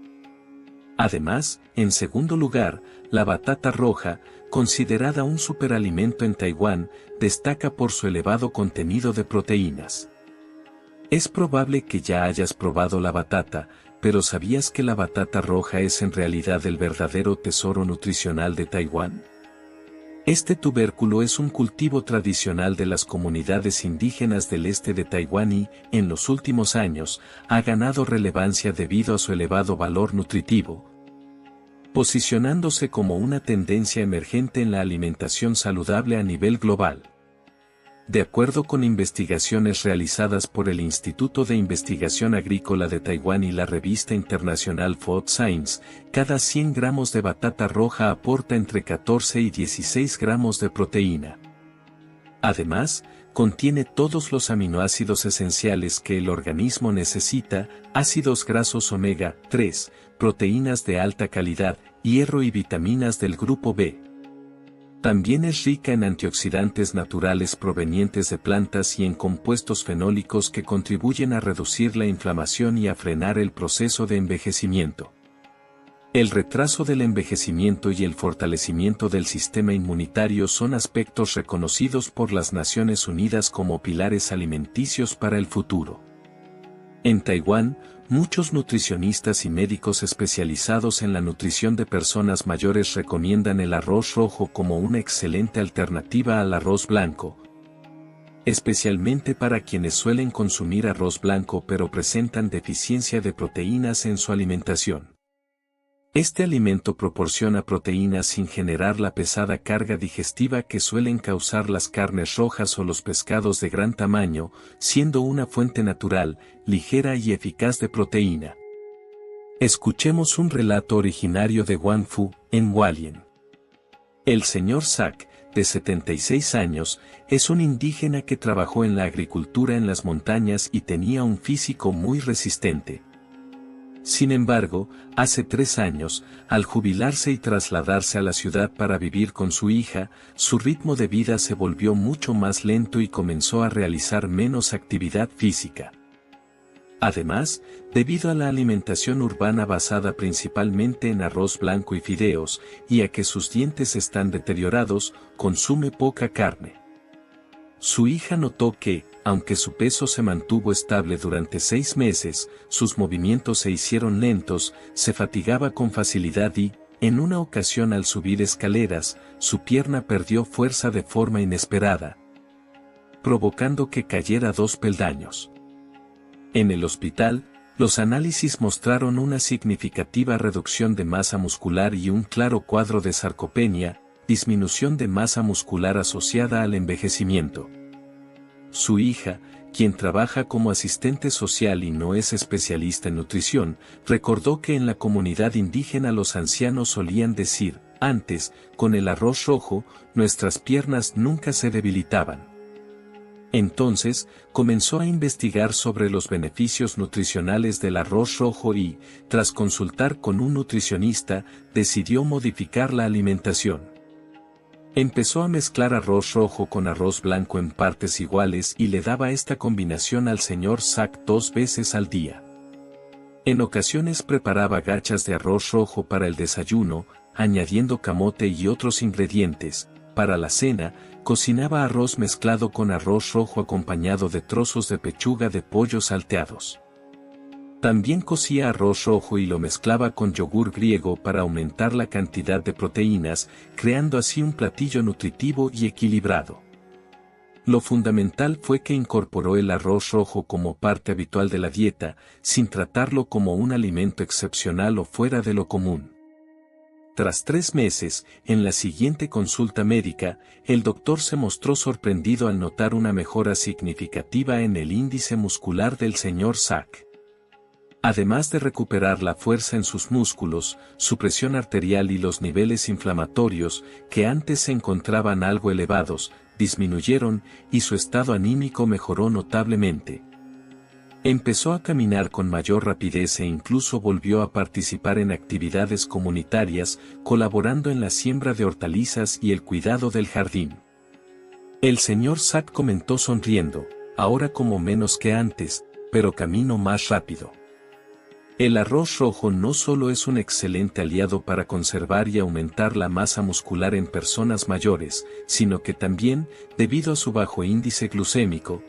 Además, en segundo lugar, la batata roja, considerada un superalimento en Taiwán, destaca por su elevado contenido de proteínas. Es probable que ya hayas probado la batata, pero ¿sabías que la batata roja es en realidad el verdadero tesoro nutricional de Taiwán? Este tubérculo es un cultivo tradicional de las comunidades indígenas del este de Taiwán y, en los últimos años, ha ganado relevancia debido a su elevado valor nutritivo, posicionándose como una tendencia emergente en la alimentación saludable a nivel global. De acuerdo con investigaciones realizadas por el Instituto de Investigación Agrícola de Taiwán y la revista internacional Food Science, cada 100 gramos de batata roja aporta entre 14 y 16 gramos de proteína. Además, contiene todos los aminoácidos esenciales que el organismo necesita, ácidos grasos omega 3, proteínas de alta calidad, hierro y vitaminas del grupo B. También es rica en antioxidantes naturales provenientes de plantas y en compuestos fenólicos que contribuyen a reducir la inflamación y a frenar el proceso de envejecimiento. El retraso del envejecimiento y el fortalecimiento del sistema inmunitario son aspectos reconocidos por las Naciones Unidas como pilares alimenticios para el futuro. En Taiwán, muchos nutricionistas y médicos especializados en la nutrición de personas mayores recomiendan el arroz rojo como una excelente alternativa al arroz blanco, especialmente para quienes suelen consumir arroz blanco pero presentan deficiencia de proteínas en su alimentación. Este alimento proporciona proteínas sin generar la pesada carga digestiva que suelen causar las carnes rojas o los pescados de gran tamaño, siendo una fuente natural, ligera y eficaz de proteína. Escuchemos un relato originario de Guangfu, en Hualien. El señor Zack, de 76 años, es un indígena que trabajó en la agricultura en las montañas y tenía un físico muy resistente. Sin embargo, hace 3 años, al jubilarse y trasladarse a la ciudad para vivir con su hija, su ritmo de vida se volvió mucho más lento y comenzó a realizar menos actividad física. Además, debido a la alimentación urbana basada principalmente en arroz blanco y fideos, y a que sus dientes están deteriorados, consume poca carne. Su hija notó que, aunque su peso se mantuvo estable durante 6 meses, sus movimientos se hicieron lentos, se fatigaba con facilidad y, en una ocasión al subir escaleras, su pierna perdió fuerza de forma inesperada, provocando que cayera 2 peldaños. En el hospital, los análisis mostraron una significativa reducción de masa muscular y un claro cuadro de sarcopenia, disminución de masa muscular asociada al envejecimiento. Su hija, quien trabaja como asistente social y no es especialista en nutrición, recordó que en la comunidad indígena los ancianos solían decir, antes, con el arroz rojo, nuestras piernas nunca se debilitaban. Entonces, comenzó a investigar sobre los beneficios nutricionales del arroz rojo y, tras consultar con un nutricionista, decidió modificar la alimentación. Empezó a mezclar arroz rojo con arroz blanco en partes iguales y le daba esta combinación al señor Zack 2 veces al día. En ocasiones preparaba gachas de arroz rojo para el desayuno, añadiendo camote y otros ingredientes. Para la cena, cocinaba arroz mezclado con arroz rojo acompañado de trozos de pechuga de pollo salteados. También cocía arroz rojo y lo mezclaba con yogur griego para aumentar la cantidad de proteínas, creando así un platillo nutritivo y equilibrado. Lo fundamental fue que incorporó el arroz rojo como parte habitual de la dieta, sin tratarlo como un alimento excepcional o fuera de lo común. Tras 3 meses, en la siguiente consulta médica, el doctor se mostró sorprendido al notar una mejora significativa en el índice muscular del señor Zack. Además de recuperar la fuerza en sus músculos, su presión arterial y los niveles inflamatorios, que antes se encontraban algo elevados, disminuyeron y su estado anímico mejoró notablemente. Empezó a caminar con mayor rapidez e incluso volvió a participar en actividades comunitarias, colaborando en la siembra de hortalizas y el cuidado del jardín. El señor Zack comentó sonriendo, ahora como menos que antes, pero camino más rápido. El arroz rojo no solo es un excelente aliado para conservar y aumentar la masa muscular en personas mayores, sino que también, debido a su bajo índice glucémico,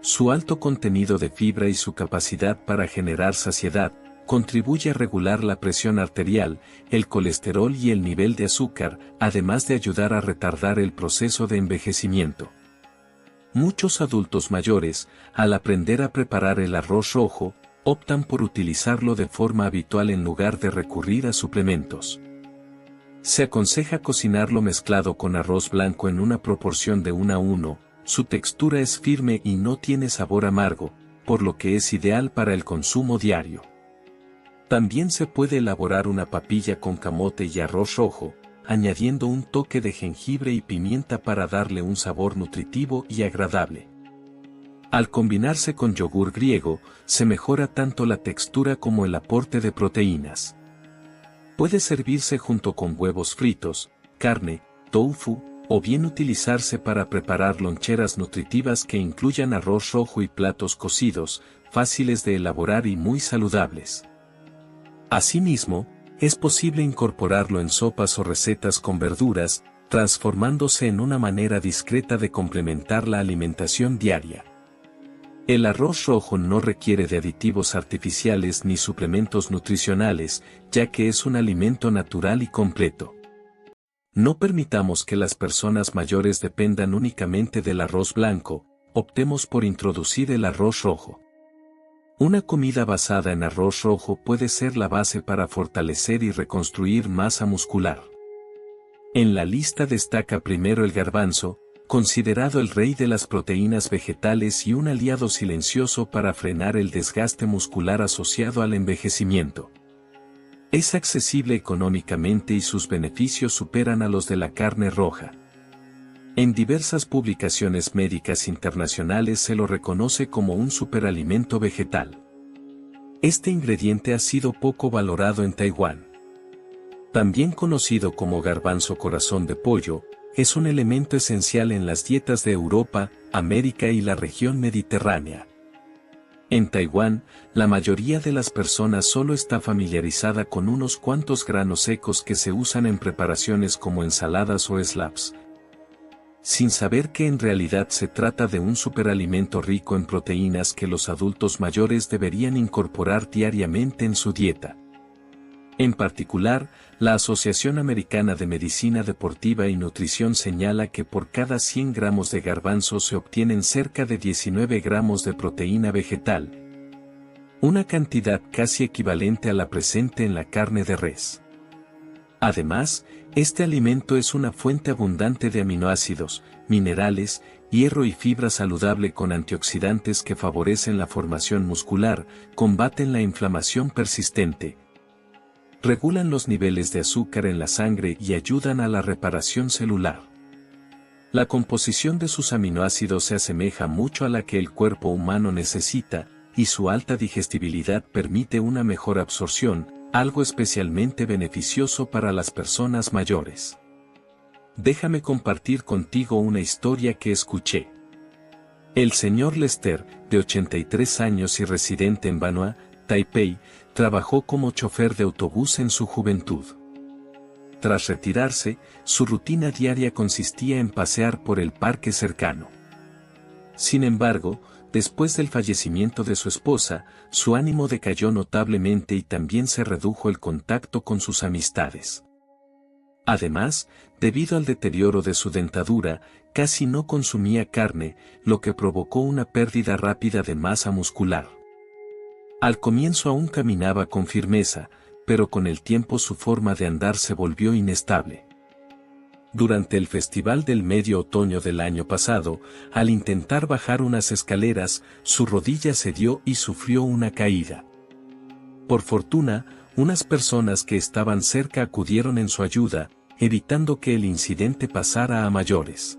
su alto contenido de fibra y su capacidad para generar saciedad, contribuye a regular la presión arterial, el colesterol y el nivel de azúcar, además de ayudar a retardar el proceso de envejecimiento. Muchos adultos mayores, al aprender a preparar el arroz rojo, optan por utilizarlo de forma habitual en lugar de recurrir a suplementos. Se aconseja cocinarlo mezclado con arroz blanco en una proporción de 1:1, su textura es firme y no tiene sabor amargo, por lo que es ideal para el consumo diario. También se puede elaborar una papilla con camote y arroz rojo, añadiendo un toque de jengibre y pimienta para darle un sabor nutritivo y agradable. Al combinarse con yogur griego, se mejora tanto la textura como el aporte de proteínas. Puede servirse junto con huevos fritos, carne, tofu, o bien utilizarse para preparar loncheras nutritivas que incluyan arroz rojo y platos cocidos, fáciles de elaborar y muy saludables. Asimismo, es posible incorporarlo en sopas o recetas con verduras, transformándose en una manera discreta de complementar la alimentación diaria. El arroz rojo no requiere de aditivos artificiales ni suplementos nutricionales, ya que es un alimento natural y completo. No permitamos que las personas mayores dependan únicamente del arroz blanco, optemos por introducir el arroz rojo. Una comida basada en arroz rojo puede ser la base para fortalecer y reconstruir masa muscular. En la lista destaca primero el garbanzo, considerado el rey de las proteínas vegetales y un aliado silencioso para frenar el desgaste muscular asociado al envejecimiento. Es accesible económicamente y sus beneficios superan a los de la carne roja. En diversas publicaciones médicas internacionales se lo reconoce como un superalimento vegetal. Este ingrediente ha sido poco valorado en Taiwán. También conocido como garbanzo corazón de pollo, es un elemento esencial en las dietas de Europa, América y la región mediterránea. En Taiwán, la mayoría de las personas solo está familiarizada con unos cuantos granos secos que se usan en preparaciones como ensaladas o slaps, sin saber que en realidad se trata de un superalimento rico en proteínas que los adultos mayores deberían incorporar diariamente en su dieta. En particular, la Asociación Americana de Medicina Deportiva y Nutrición señala que por cada 100 gramos de garbanzo se obtienen cerca de 19 gramos de proteína vegetal, una cantidad casi equivalente a la presente en la carne de res. Además, este alimento es una fuente abundante de aminoácidos, minerales, hierro y fibra saludable con antioxidantes que favorecen la formación muscular, combaten la inflamación persistente, regulan los niveles de azúcar en la sangre y ayudan a la reparación celular. La composición de sus aminoácidos se asemeja mucho a la que el cuerpo humano necesita, y su alta digestibilidad permite una mejor absorción, algo especialmente beneficioso para las personas mayores. Déjame compartir contigo una historia que escuché. El señor Lester, de 83 años y residente en Banua, Taipei, trabajó como chofer de autobús en su juventud. Tras retirarse, su rutina diaria consistía en pasear por el parque cercano. Sin embargo, después del fallecimiento de su esposa, su ánimo decayó notablemente y también se redujo el contacto con sus amistades. Además, debido al deterioro de su dentadura, casi no consumía carne, lo que provocó una pérdida rápida de masa muscular. Al comienzo aún caminaba con firmeza, pero con el tiempo su forma de andar se volvió inestable. Durante el Festival del Medio Otoño del año pasado, al intentar bajar unas escaleras, su rodilla cedió y sufrió una caída. Por fortuna, unas personas que estaban cerca acudieron en su ayuda, evitando que el incidente pasara a mayores.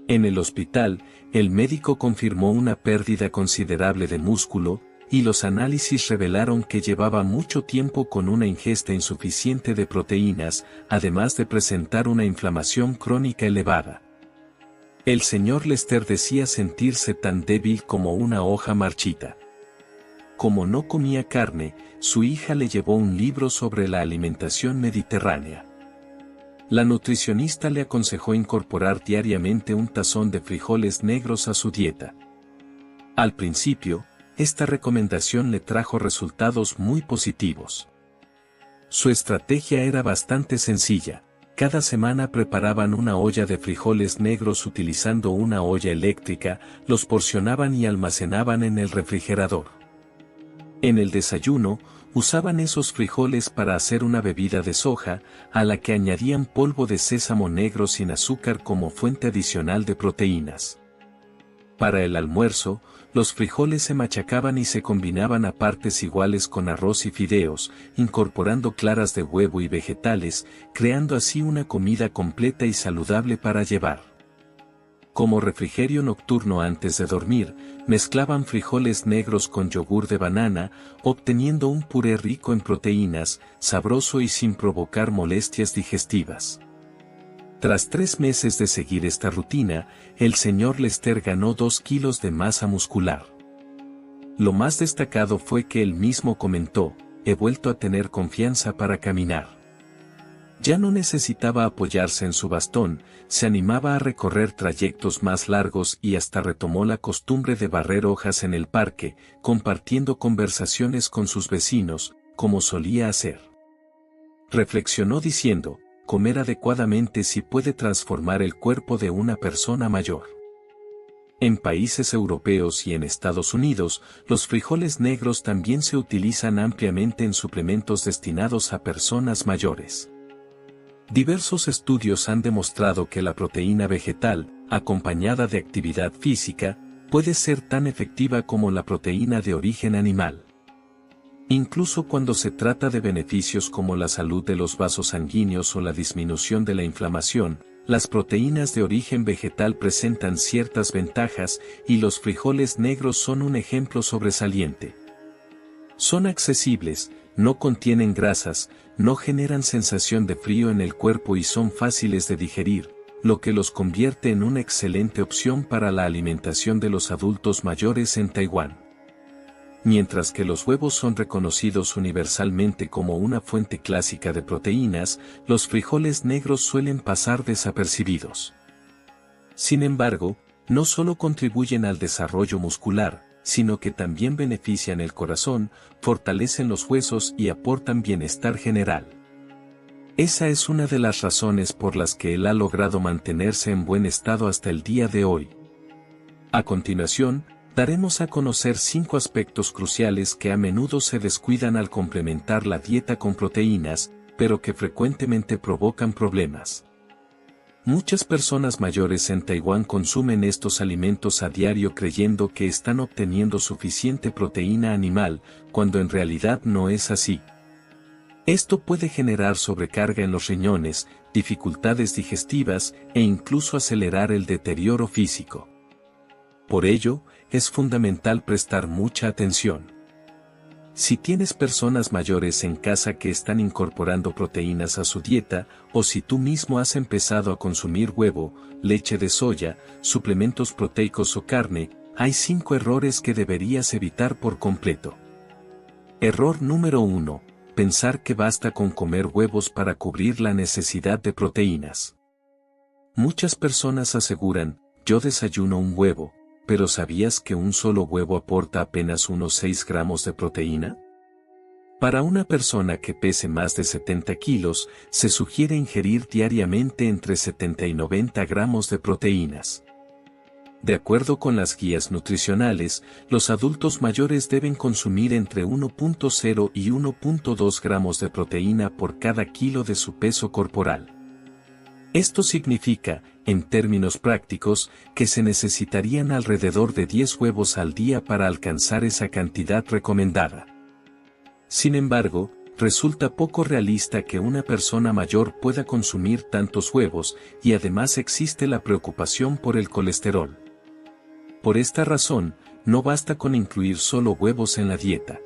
En el hospital, el médico confirmó una pérdida considerable de músculo, y los análisis revelaron que llevaba mucho tiempo con una ingesta insuficiente de proteínas, además de presentar una inflamación crónica elevada. El señor Lester decía sentirse tan débil como una hoja marchita. Como no comía carne, su hija le llevó un libro sobre la alimentación mediterránea. La nutricionista le aconsejó incorporar diariamente un tazón de frijoles negros a su dieta. Al principio, esta recomendación le trajo resultados muy positivos. Su estrategia era bastante sencilla. Cada semana preparaban una olla de frijoles negros utilizando una olla eléctrica, los porcionaban y almacenaban en el refrigerador. En el desayuno, usaban esos frijoles para hacer una bebida de soja, a la que añadían polvo de sésamo negro sin azúcar como fuente adicional de proteínas. Para el almuerzo, los frijoles se machacaban y se combinaban a partes iguales con arroz y fideos, incorporando claras de huevo y vegetales, creando así una comida completa y saludable para llevar. Como refrigerio nocturno antes de dormir, mezclaban frijoles negros con yogur de banana, obteniendo un puré rico en proteínas, sabroso y sin provocar molestias digestivas. Tras 3 meses de seguir esta rutina, el señor Lester ganó 2 kilos de masa muscular. Lo más destacado fue que él mismo comentó: he vuelto a tener confianza para caminar. Ya no necesitaba apoyarse en su bastón, se animaba a recorrer trayectos más largos y hasta retomó la costumbre de barrer hojas en el parque, compartiendo conversaciones con sus vecinos, como solía hacer. Reflexionó diciendo: comer adecuadamente sí puede transformar el cuerpo de una persona mayor. En países europeos y en Estados Unidos, los frijoles negros también se utilizan ampliamente en suplementos destinados a personas mayores. Diversos estudios han demostrado que la proteína vegetal, acompañada de actividad física, puede ser tan efectiva como la proteína de origen animal. Incluso cuando se trata de beneficios como la salud de los vasos sanguíneos o la disminución de la inflamación, las proteínas de origen vegetal presentan ciertas ventajas y los frijoles negros son un ejemplo sobresaliente. Son accesibles, no contienen grasas, no generan sensación de frío en el cuerpo y son fáciles de digerir, lo que los convierte en una excelente opción para la alimentación de los adultos mayores en Taiwán. Mientras que los huevos son reconocidos universalmente como una fuente clásica de proteínas, los frijoles negros suelen pasar desapercibidos. Sin embargo, no solo contribuyen al desarrollo muscular, sino que también benefician el corazón, fortalecen los huesos y aportan bienestar general. Esa es una de las razones por las que él ha logrado mantenerse en buen estado hasta el día de hoy. A continuación, daremos a conocer 5 aspectos cruciales que a menudo se descuidan al complementar la dieta con proteínas, pero que frecuentemente provocan problemas. Muchas personas mayores en Taiwán consumen estos alimentos a diario creyendo que están obteniendo suficiente proteína animal, cuando en realidad no es así. Esto puede generar sobrecarga en los riñones, dificultades digestivas e incluso acelerar el deterioro físico. Por ello, es fundamental prestar mucha atención. Si tienes personas mayores en casa que están incorporando proteínas a su dieta, o si tú mismo has empezado a consumir huevo, leche de soya, suplementos proteicos o carne, hay 5 errores que deberías evitar por completo. Error número 1. Pensar que basta con comer huevos para cubrir la necesidad de proteínas. Muchas personas aseguran: yo desayuno un huevo. ¿Pero sabías que un solo huevo aporta apenas unos 6 gramos de proteína? Para una persona que pese más de 70 kilos, se sugiere ingerir diariamente entre 70 y 90 gramos de proteínas. De acuerdo con las guías nutricionales, los adultos mayores deben consumir entre 1.0 y 1.2 gramos de proteína por cada kilo de su peso corporal. Esto significa, en términos prácticos, que se necesitarían alrededor de 10 huevos al día para alcanzar esa cantidad recomendada. Sin embargo, resulta poco realista que una persona mayor pueda consumir tantos huevos, y además existe la preocupación por el colesterol. Por esta razón, no basta con incluir solo huevos en la dieta.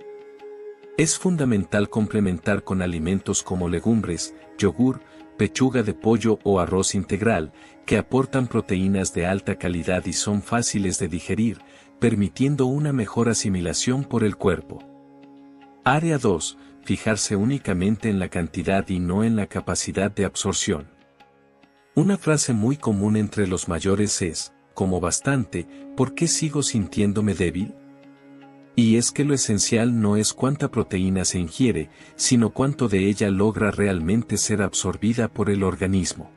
Es fundamental complementar con alimentos como legumbres, yogur, pechuga de pollo o arroz integral, que aportan proteínas de alta calidad y son fáciles de digerir, permitiendo una mejor asimilación por el cuerpo. Área 2. Fijarse únicamente en la cantidad y no en la capacidad de absorción. Una frase muy común entre los mayores es: como bastante, ¿por qué sigo sintiéndome débil? Y es que lo esencial no es cuánta proteína se ingiere, sino cuánto de ella logra realmente ser absorbida por el organismo.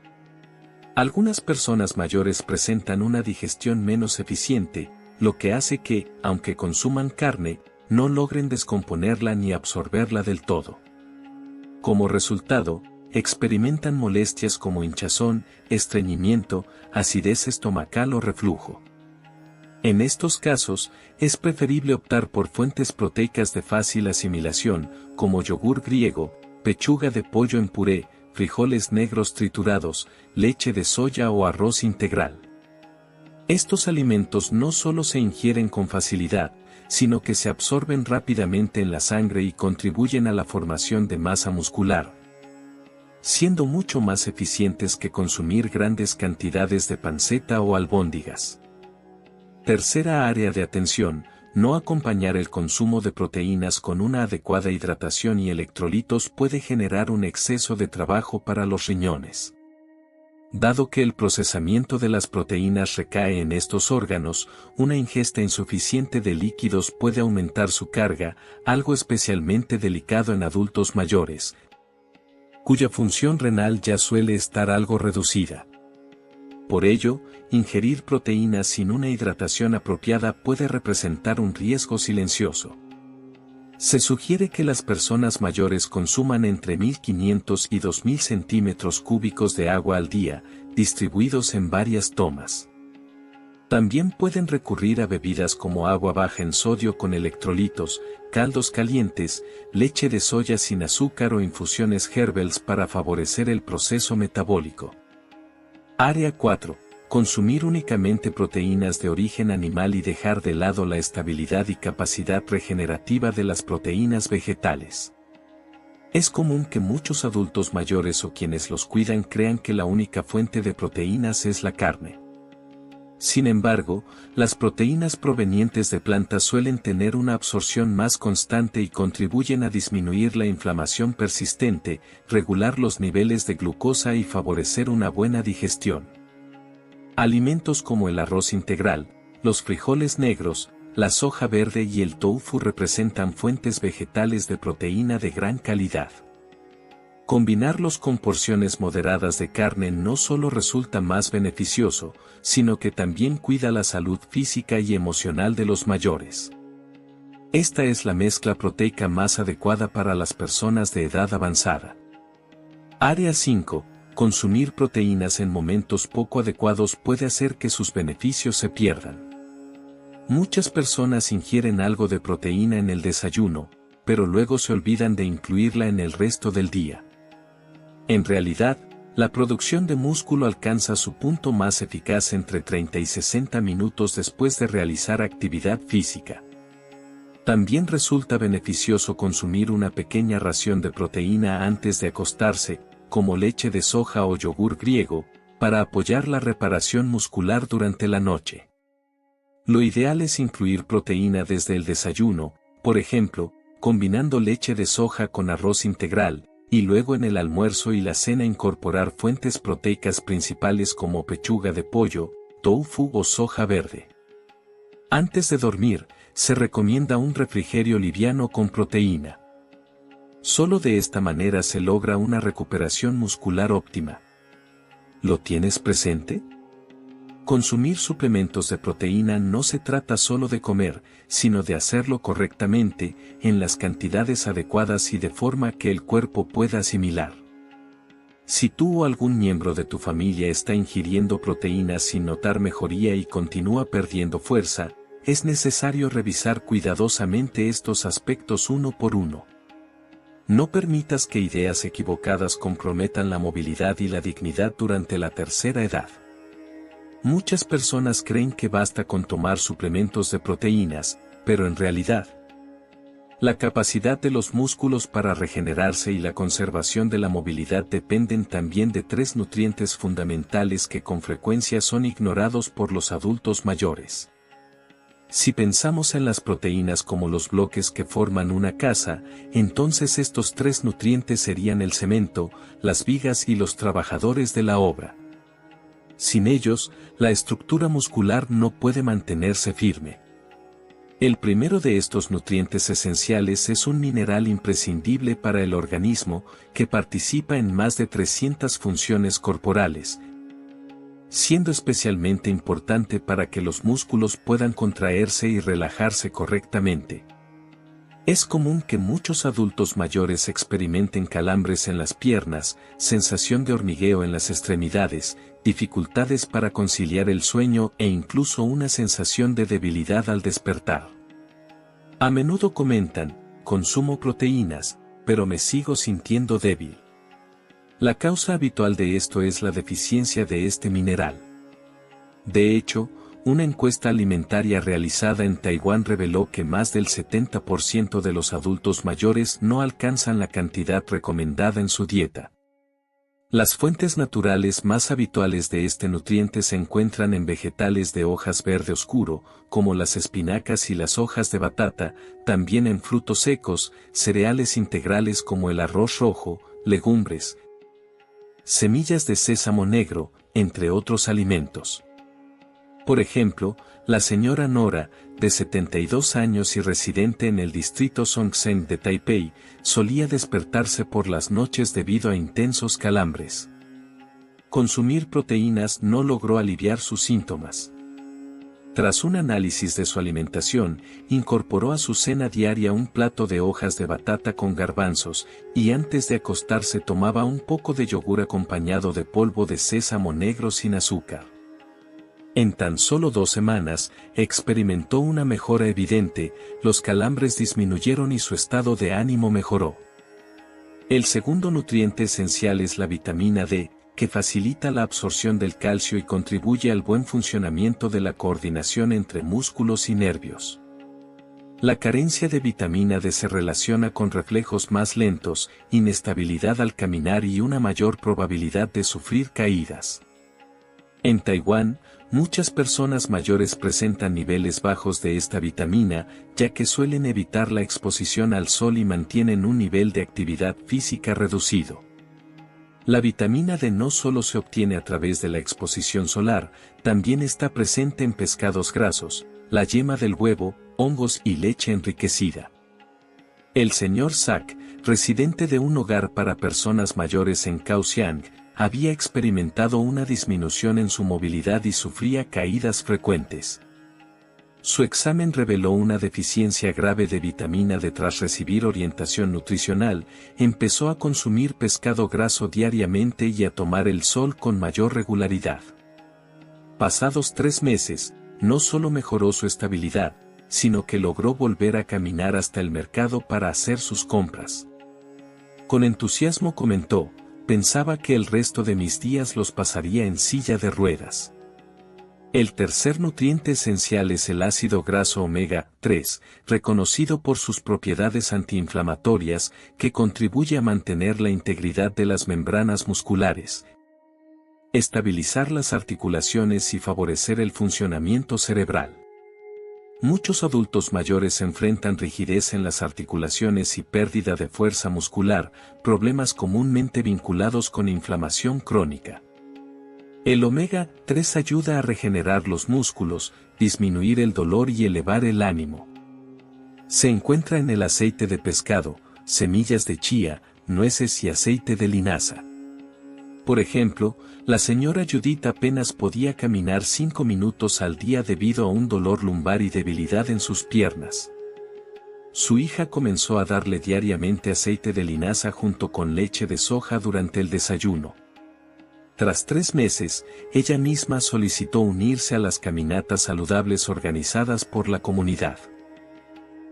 Algunas personas mayores presentan una digestión menos eficiente, lo que hace que, aunque consuman carne, no logren descomponerla ni absorberla del todo. Como resultado, experimentan molestias como hinchazón, estreñimiento, acidez estomacal o reflujo. En estos casos, es preferible optar por fuentes proteicas de fácil asimilación, como yogur griego, pechuga de pollo en puré, frijoles negros triturados, leche de soya o arroz integral. Estos alimentos no solo se ingieren con facilidad, sino que se absorben rápidamente en la sangre y contribuyen a la formación de masa muscular. siendo mucho más eficientes que consumir grandes cantidades de panceta o albóndigas. Tercera área de atención, no acompañar el consumo de proteínas con una adecuada hidratación y electrolitos puede generar un exceso de trabajo para los riñones. Dado que el procesamiento de las proteínas recae en estos órganos, una ingesta insuficiente de líquidos puede aumentar su carga, algo especialmente delicado en adultos mayores, cuya función renal ya suele estar algo reducida. Por ello, ingerir proteínas sin una hidratación apropiada puede representar un riesgo silencioso. Se sugiere que las personas mayores consuman entre 1.500 y 2.000 centímetros cúbicos de agua al día, distribuidos en varias tomas. También pueden recurrir a bebidas como agua baja en sodio con electrolitos, caldos calientes, leche de soya sin azúcar o infusiones herbals para favorecer el proceso metabólico. Área 4. Consumir únicamente proteínas de origen animal y dejar de lado la estabilidad y capacidad regenerativa de las proteínas vegetales. Es común que muchos adultos mayores o quienes los cuidan crean que la única fuente de proteínas es la carne. Sin embargo, las proteínas provenientes de plantas suelen tener una absorción más constante y contribuyen a disminuir la inflamación persistente, regular los niveles de glucosa y favorecer una buena digestión. Alimentos como el arroz integral, los frijoles negros, la soja verde y el tofu representan fuentes vegetales de proteína de gran calidad. Combinarlos con porciones moderadas de carne no solo resulta más beneficioso, sino que también cuida la salud física y emocional de los mayores. Esta es la mezcla proteica más adecuada para las personas de edad avanzada. Área 5. Consumir proteínas en momentos poco adecuados puede hacer que sus beneficios se pierdan. Muchas personas ingieren algo de proteína en el desayuno, pero luego se olvidan de incluirla en el resto del día. En realidad, la producción de músculo alcanza su punto más eficaz entre 30 y 60 minutos después de realizar actividad física. También resulta beneficioso consumir una pequeña ración de proteína antes de acostarse, como leche de soja o yogur griego, para apoyar la reparación muscular durante la noche. Lo ideal es incluir proteína desde el desayuno, por ejemplo, combinando leche de soja con arroz integral, y luego en el almuerzo y la cena incorporar fuentes proteicas principales como pechuga de pollo, tofu o soja verde. Antes de dormir, se recomienda un refrigerio liviano con proteína. Solo de esta manera se logra una recuperación muscular óptima. ¿Lo tienes presente? Consumir suplementos de proteína no se trata solo de comer, sino de hacerlo correctamente, en las cantidades adecuadas y de forma que el cuerpo pueda asimilar. Si tú o algún miembro de tu familia está ingiriendo proteínas sin notar mejoría y continúa perdiendo fuerza, es necesario revisar cuidadosamente estos aspectos uno por uno. No permitas que ideas equivocadas comprometan la movilidad y la dignidad durante la tercera edad. Muchas personas creen que basta con tomar suplementos de proteínas, pero en realidad, la capacidad de los músculos para regenerarse y la conservación de la movilidad dependen también de 3 nutrientes fundamentales que con frecuencia son ignorados por los adultos mayores. Si pensamos en las proteínas como los bloques que forman una casa, entonces estos 3 nutrientes serían el cemento, las vigas y los trabajadores de la obra. Sin ellos, la estructura muscular no puede mantenerse firme. El primero de estos nutrientes esenciales es un mineral imprescindible para el organismo, que participa en más de 300 funciones corporales, siendo especialmente importante para que los músculos puedan contraerse y relajarse correctamente. Es común que muchos adultos mayores experimenten calambres en las piernas, sensación de hormigueo en las extremidades, dificultades para conciliar el sueño e incluso una sensación de debilidad al despertar. A menudo comentan, consumo proteínas, pero me sigo sintiendo débil. La causa habitual de esto es la deficiencia de este mineral. De hecho, una encuesta alimentaria realizada en Taiwán reveló que más del 70% de los adultos mayores no alcanzan la cantidad recomendada en su dieta. Las fuentes naturales más habituales de este nutriente se encuentran en vegetales de hojas verde oscuro, como las espinacas y las hojas de batata, también en frutos secos, cereales integrales como el arroz rojo, legumbres, semillas de sésamo negro, entre otros alimentos. Por ejemplo, la señora Nora, de 72 años y residente en el distrito Songsen de Taipei, solía despertarse por las noches debido a intensos calambres. Consumir proteínas no logró aliviar sus síntomas. Tras un análisis de su alimentación, incorporó a su cena diaria un plato de hojas de batata con garbanzos, y antes de acostarse tomaba un poco de yogur acompañado de polvo de sésamo negro sin azúcar. En tan solo 2 semanas, experimentó una mejora evidente, los calambres disminuyeron y su estado de ánimo mejoró. El segundo nutriente esencial es la vitamina D, que facilita la absorción del calcio y contribuye al buen funcionamiento de la coordinación entre músculos y nervios. La carencia de vitamina D se relaciona con reflejos más lentos, inestabilidad al caminar y una mayor probabilidad de sufrir caídas. En Taiwán, muchas personas mayores presentan niveles bajos de esta vitamina, ya que suelen evitar la exposición al sol y mantienen un nivel de actividad física reducido. La vitamina D no solo se obtiene a través de la exposición solar, también está presente en pescados grasos, la yema del huevo, hongos y leche enriquecida. El señor Sak, residente de un hogar para personas mayores en Kaohsiung, había experimentado una disminución en su movilidad y sufría caídas frecuentes. Su examen reveló una deficiencia grave de vitamina D. Tras recibir orientación nutricional, empezó a consumir pescado graso diariamente y a tomar el sol con mayor regularidad. Pasados 3 meses, no solo mejoró su estabilidad, sino que logró volver a caminar hasta el mercado para hacer sus compras. Con entusiasmo comentó: pensaba que el resto de mis días los pasaría en silla de ruedas. El tercer nutriente esencial es el ácido graso omega 3, reconocido por sus propiedades antiinflamatorias, que contribuye a mantener la integridad de las membranas musculares, estabilizar las articulaciones y favorecer el funcionamiento cerebral. Muchos adultos mayores enfrentan rigidez en las articulaciones y pérdida de fuerza muscular, problemas comúnmente vinculados con inflamación crónica. El omega 3 ayuda a regenerar los músculos, disminuir el dolor y elevar el ánimo. Se encuentra en el aceite de pescado, semillas de chía, nueces y aceite de linaza. Por ejemplo, la señora Judith apenas podía caminar 5 minutos al día debido a un dolor lumbar y debilidad en sus piernas. Su hija comenzó a darle diariamente aceite de linaza junto con leche de soja durante el desayuno. Tras 3 meses, ella misma solicitó unirse a las caminatas saludables organizadas por la comunidad.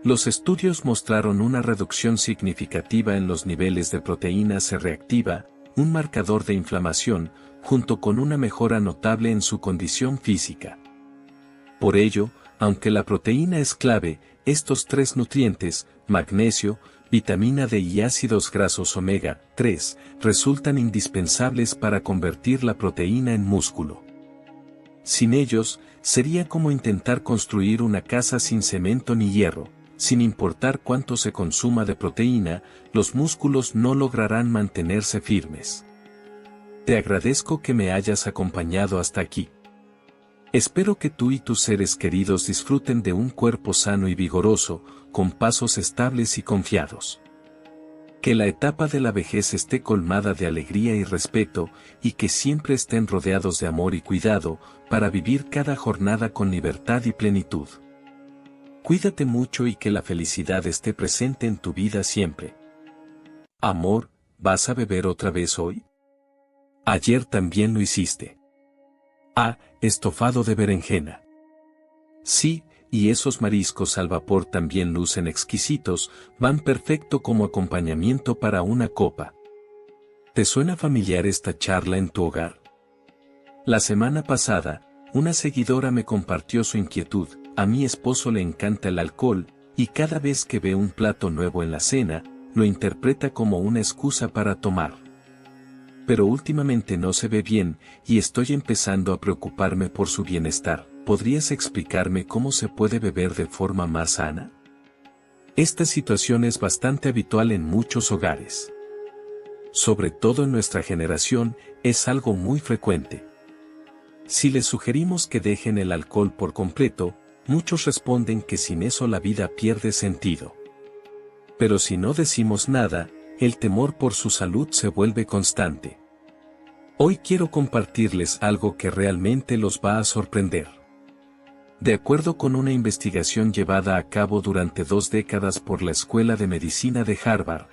Los estudios mostraron una reducción significativa en los niveles de proteína C reactiva, un marcador de inflamación, junto con una mejora notable en su condición física. Por ello, aunque la proteína es clave, estos 3 nutrientes, magnesio, vitamina D y ácidos grasos omega 3, resultan indispensables para convertir la proteína en músculo. Sin ellos, sería como intentar construir una casa sin cemento ni hierro. Sin importar cuánto se consuma de proteína, los músculos no lograrán mantenerse firmes. Te agradezco que me hayas acompañado hasta aquí. Espero que tú y tus seres queridos disfruten de un cuerpo sano y vigoroso, con pasos estables y confiados. Que la etapa de la vejez esté colmada de alegría y respeto, y que siempre estén rodeados de amor y cuidado, para vivir cada jornada con libertad y plenitud. Cuídate mucho y que la felicidad esté presente en tu vida siempre. Amor, ¿vas a beber otra vez hoy? Ayer también lo hiciste. Ah, estofado de berenjena. Sí, y esos mariscos al vapor también lucen exquisitos, van perfecto como acompañamiento para una copa. ¿Te suena familiar esta charla en tu hogar? La semana pasada, una seguidora me compartió su inquietud: a mi esposo le encanta el alcohol, y cada vez que ve un plato nuevo en la cena, lo interpreta como una excusa para tomar. pero últimamente no se ve bien y estoy empezando a preocuparme por su bienestar. ¿Podrías explicarme cómo se puede beber de forma más sana? Esta situación es bastante habitual en muchos hogares. Sobre todo en nuestra generación, es algo muy frecuente. Si les sugerimos que dejen el alcohol por completo, muchos responden que sin eso la vida pierde sentido. Pero si no decimos nada, el temor por su salud se vuelve constante. Hoy quiero compartirles algo que realmente los va a sorprender. De acuerdo con una investigación llevada a cabo durante 2 décadas por la Escuela de Medicina de Harvard,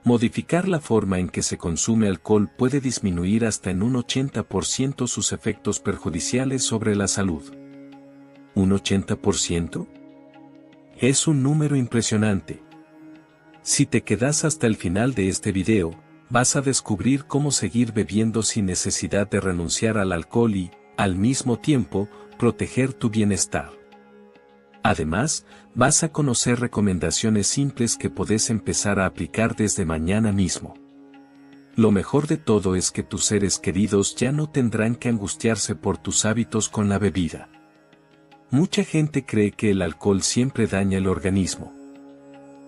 modificar la forma en que se consume alcohol puede disminuir hasta en un 80% sus efectos perjudiciales sobre la salud. ¿Un 80%? Es un número impresionante. Si te quedas hasta el final de este video, vas a descubrir cómo seguir bebiendo sin necesidad de renunciar al alcohol y, al mismo tiempo, proteger tu bienestar. Además, vas a conocer recomendaciones simples que podés empezar a aplicar desde mañana mismo. Lo mejor de todo es que tus seres queridos ya no tendrán que angustiarse por tus hábitos con la bebida. Mucha gente cree que el alcohol siempre daña el organismo.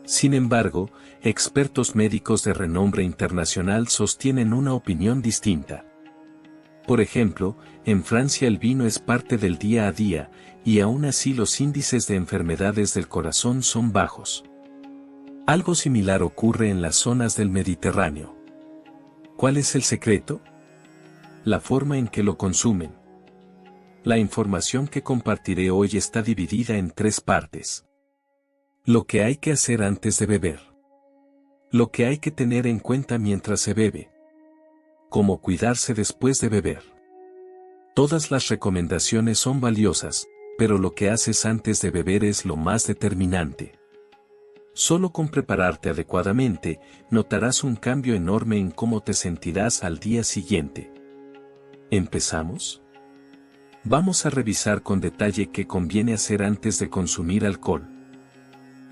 Sin embargo, expertos médicos de renombre internacional sostienen una opinión distinta. Por ejemplo, en Francia el vino es parte del día a día, y aún así los índices de enfermedades del corazón son bajos. Algo similar ocurre en las zonas del Mediterráneo. ¿Cuál es el secreto? La forma en que lo consumen. La información que compartiré hoy está dividida en 3 partes. Lo que hay que hacer antes de beber. Lo que hay que tener en cuenta mientras se bebe. Cómo cuidarse después de beber. Todas las recomendaciones son valiosas, pero lo que haces antes de beber es lo más determinante. Solo con prepararte adecuadamente, notarás un cambio enorme en cómo te sentirás al día siguiente. ¿Empezamos? Vamos a revisar con detalle qué conviene hacer antes de consumir alcohol.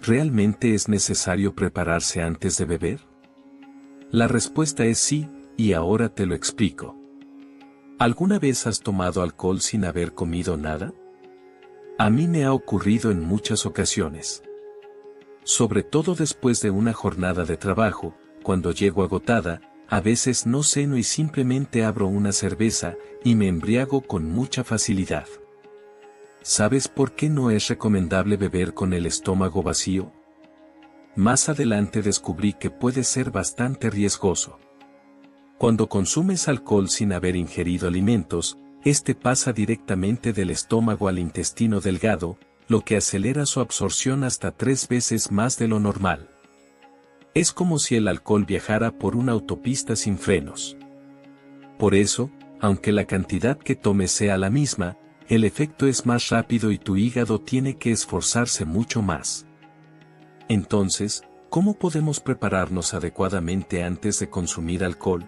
¿Realmente es necesario prepararse antes de beber? La respuesta es sí, y ahora te lo explico. ¿Alguna vez has tomado alcohol sin haber comido nada? A mí me ha ocurrido en muchas ocasiones. Sobre todo después de una jornada de trabajo, cuando llego agotada, a veces no ceno y simplemente abro una cerveza, y me embriago con mucha facilidad. ¿Sabes por qué no es recomendable beber con el estómago vacío? Más adelante descubrí que puede ser bastante riesgoso. Cuando consumes alcohol sin haber ingerido alimentos, este pasa directamente del estómago al intestino delgado, lo que acelera su absorción hasta 3 veces más de lo normal. Es como si el alcohol viajara por una autopista sin frenos. Por eso, aunque la cantidad que tomes sea la misma, el efecto es más rápido y tu hígado tiene que esforzarse mucho más. Entonces, ¿cómo podemos prepararnos adecuadamente antes de consumir alcohol?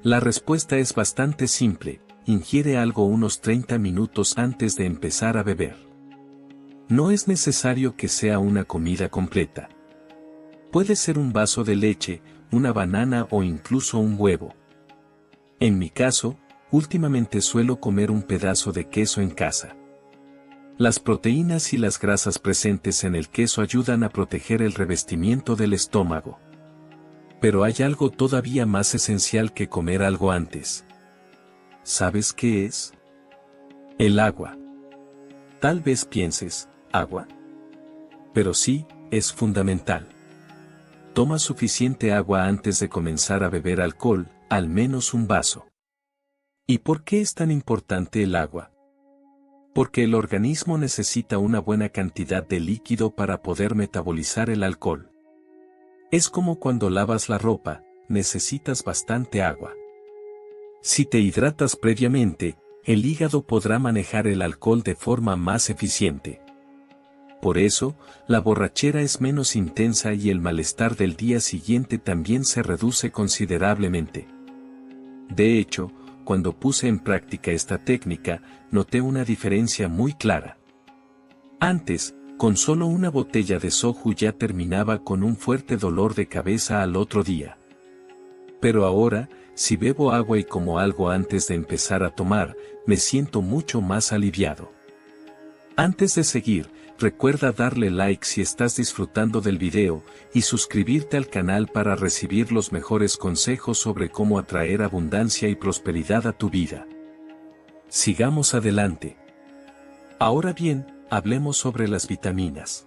La respuesta es bastante simple: ingiere algo unos 30 minutos antes de empezar a beber. No es necesario que sea una comida completa. Puede ser un vaso de leche, una banana o incluso un huevo. En mi caso, últimamente suelo comer un pedazo de queso en casa. Las proteínas y las grasas presentes en el queso ayudan a proteger el revestimiento del estómago. Pero hay algo todavía más esencial que comer algo antes. ¿Sabes qué es? El agua. Tal vez pienses, ¿agua? Pero sí, es fundamental. Toma suficiente agua antes de comenzar a beber alcohol, al menos un vaso. ¿Y por qué es tan importante el agua? Porque el organismo necesita una buena cantidad de líquido para poder metabolizar el alcohol. Es como cuando lavas la ropa, necesitas bastante agua. Si te hidratas previamente, el hígado podrá manejar el alcohol de forma más eficiente. Por eso, la borrachera es menos intensa y el malestar del día siguiente también se reduce considerablemente. De hecho, cuando puse en práctica esta técnica, noté una diferencia muy clara. Antes, con solo una botella de soju ya terminaba con un fuerte dolor de cabeza al otro día. Pero ahora, si bebo agua y como algo antes de empezar a tomar, me siento mucho más aliviado. Antes de seguir, recuerda darle like si estás disfrutando del video y suscribirte al canal para recibir los mejores consejos sobre cómo atraer abundancia y prosperidad a tu vida. Sigamos adelante. Ahora bien, hablemos sobre las vitaminas.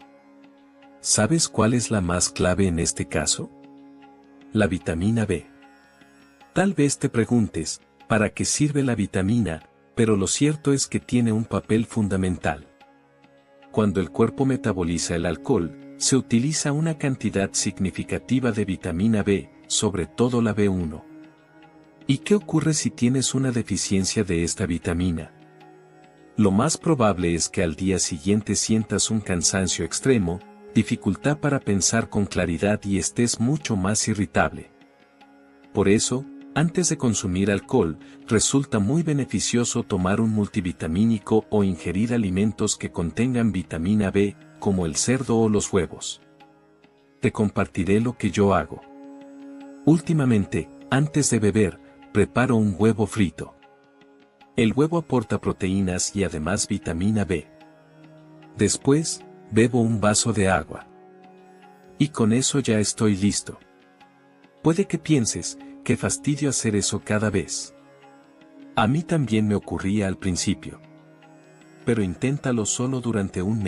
¿Sabes cuál es la más clave en este caso? La vitamina B. Tal vez te preguntes, ¿para qué sirve la vitamina? Pero lo cierto es que tiene un papel fundamental. Cuando el cuerpo metaboliza el alcohol, se utiliza una cantidad significativa de vitamina B, sobre todo la B1. ¿Y qué ocurre si tienes una deficiencia de esta vitamina? Lo más probable es que al día siguiente sientas un cansancio extremo, dificultad para pensar con claridad y estés mucho más irritable. Por eso, antes de consumir alcohol, resulta muy beneficioso tomar un multivitamínico o ingerir alimentos que contengan vitamina B, como el cerdo o los huevos. Te compartiré lo que yo hago. Últimamente, antes de beber, preparo un huevo frito. El huevo aporta proteínas y además vitamina B. Después, bebo un vaso de agua. Y con eso ya estoy listo. Puede que pienses, qué fastidio hacer eso cada vez. A mí también me ocurría al principio. Pero inténtalo solo durante un mes.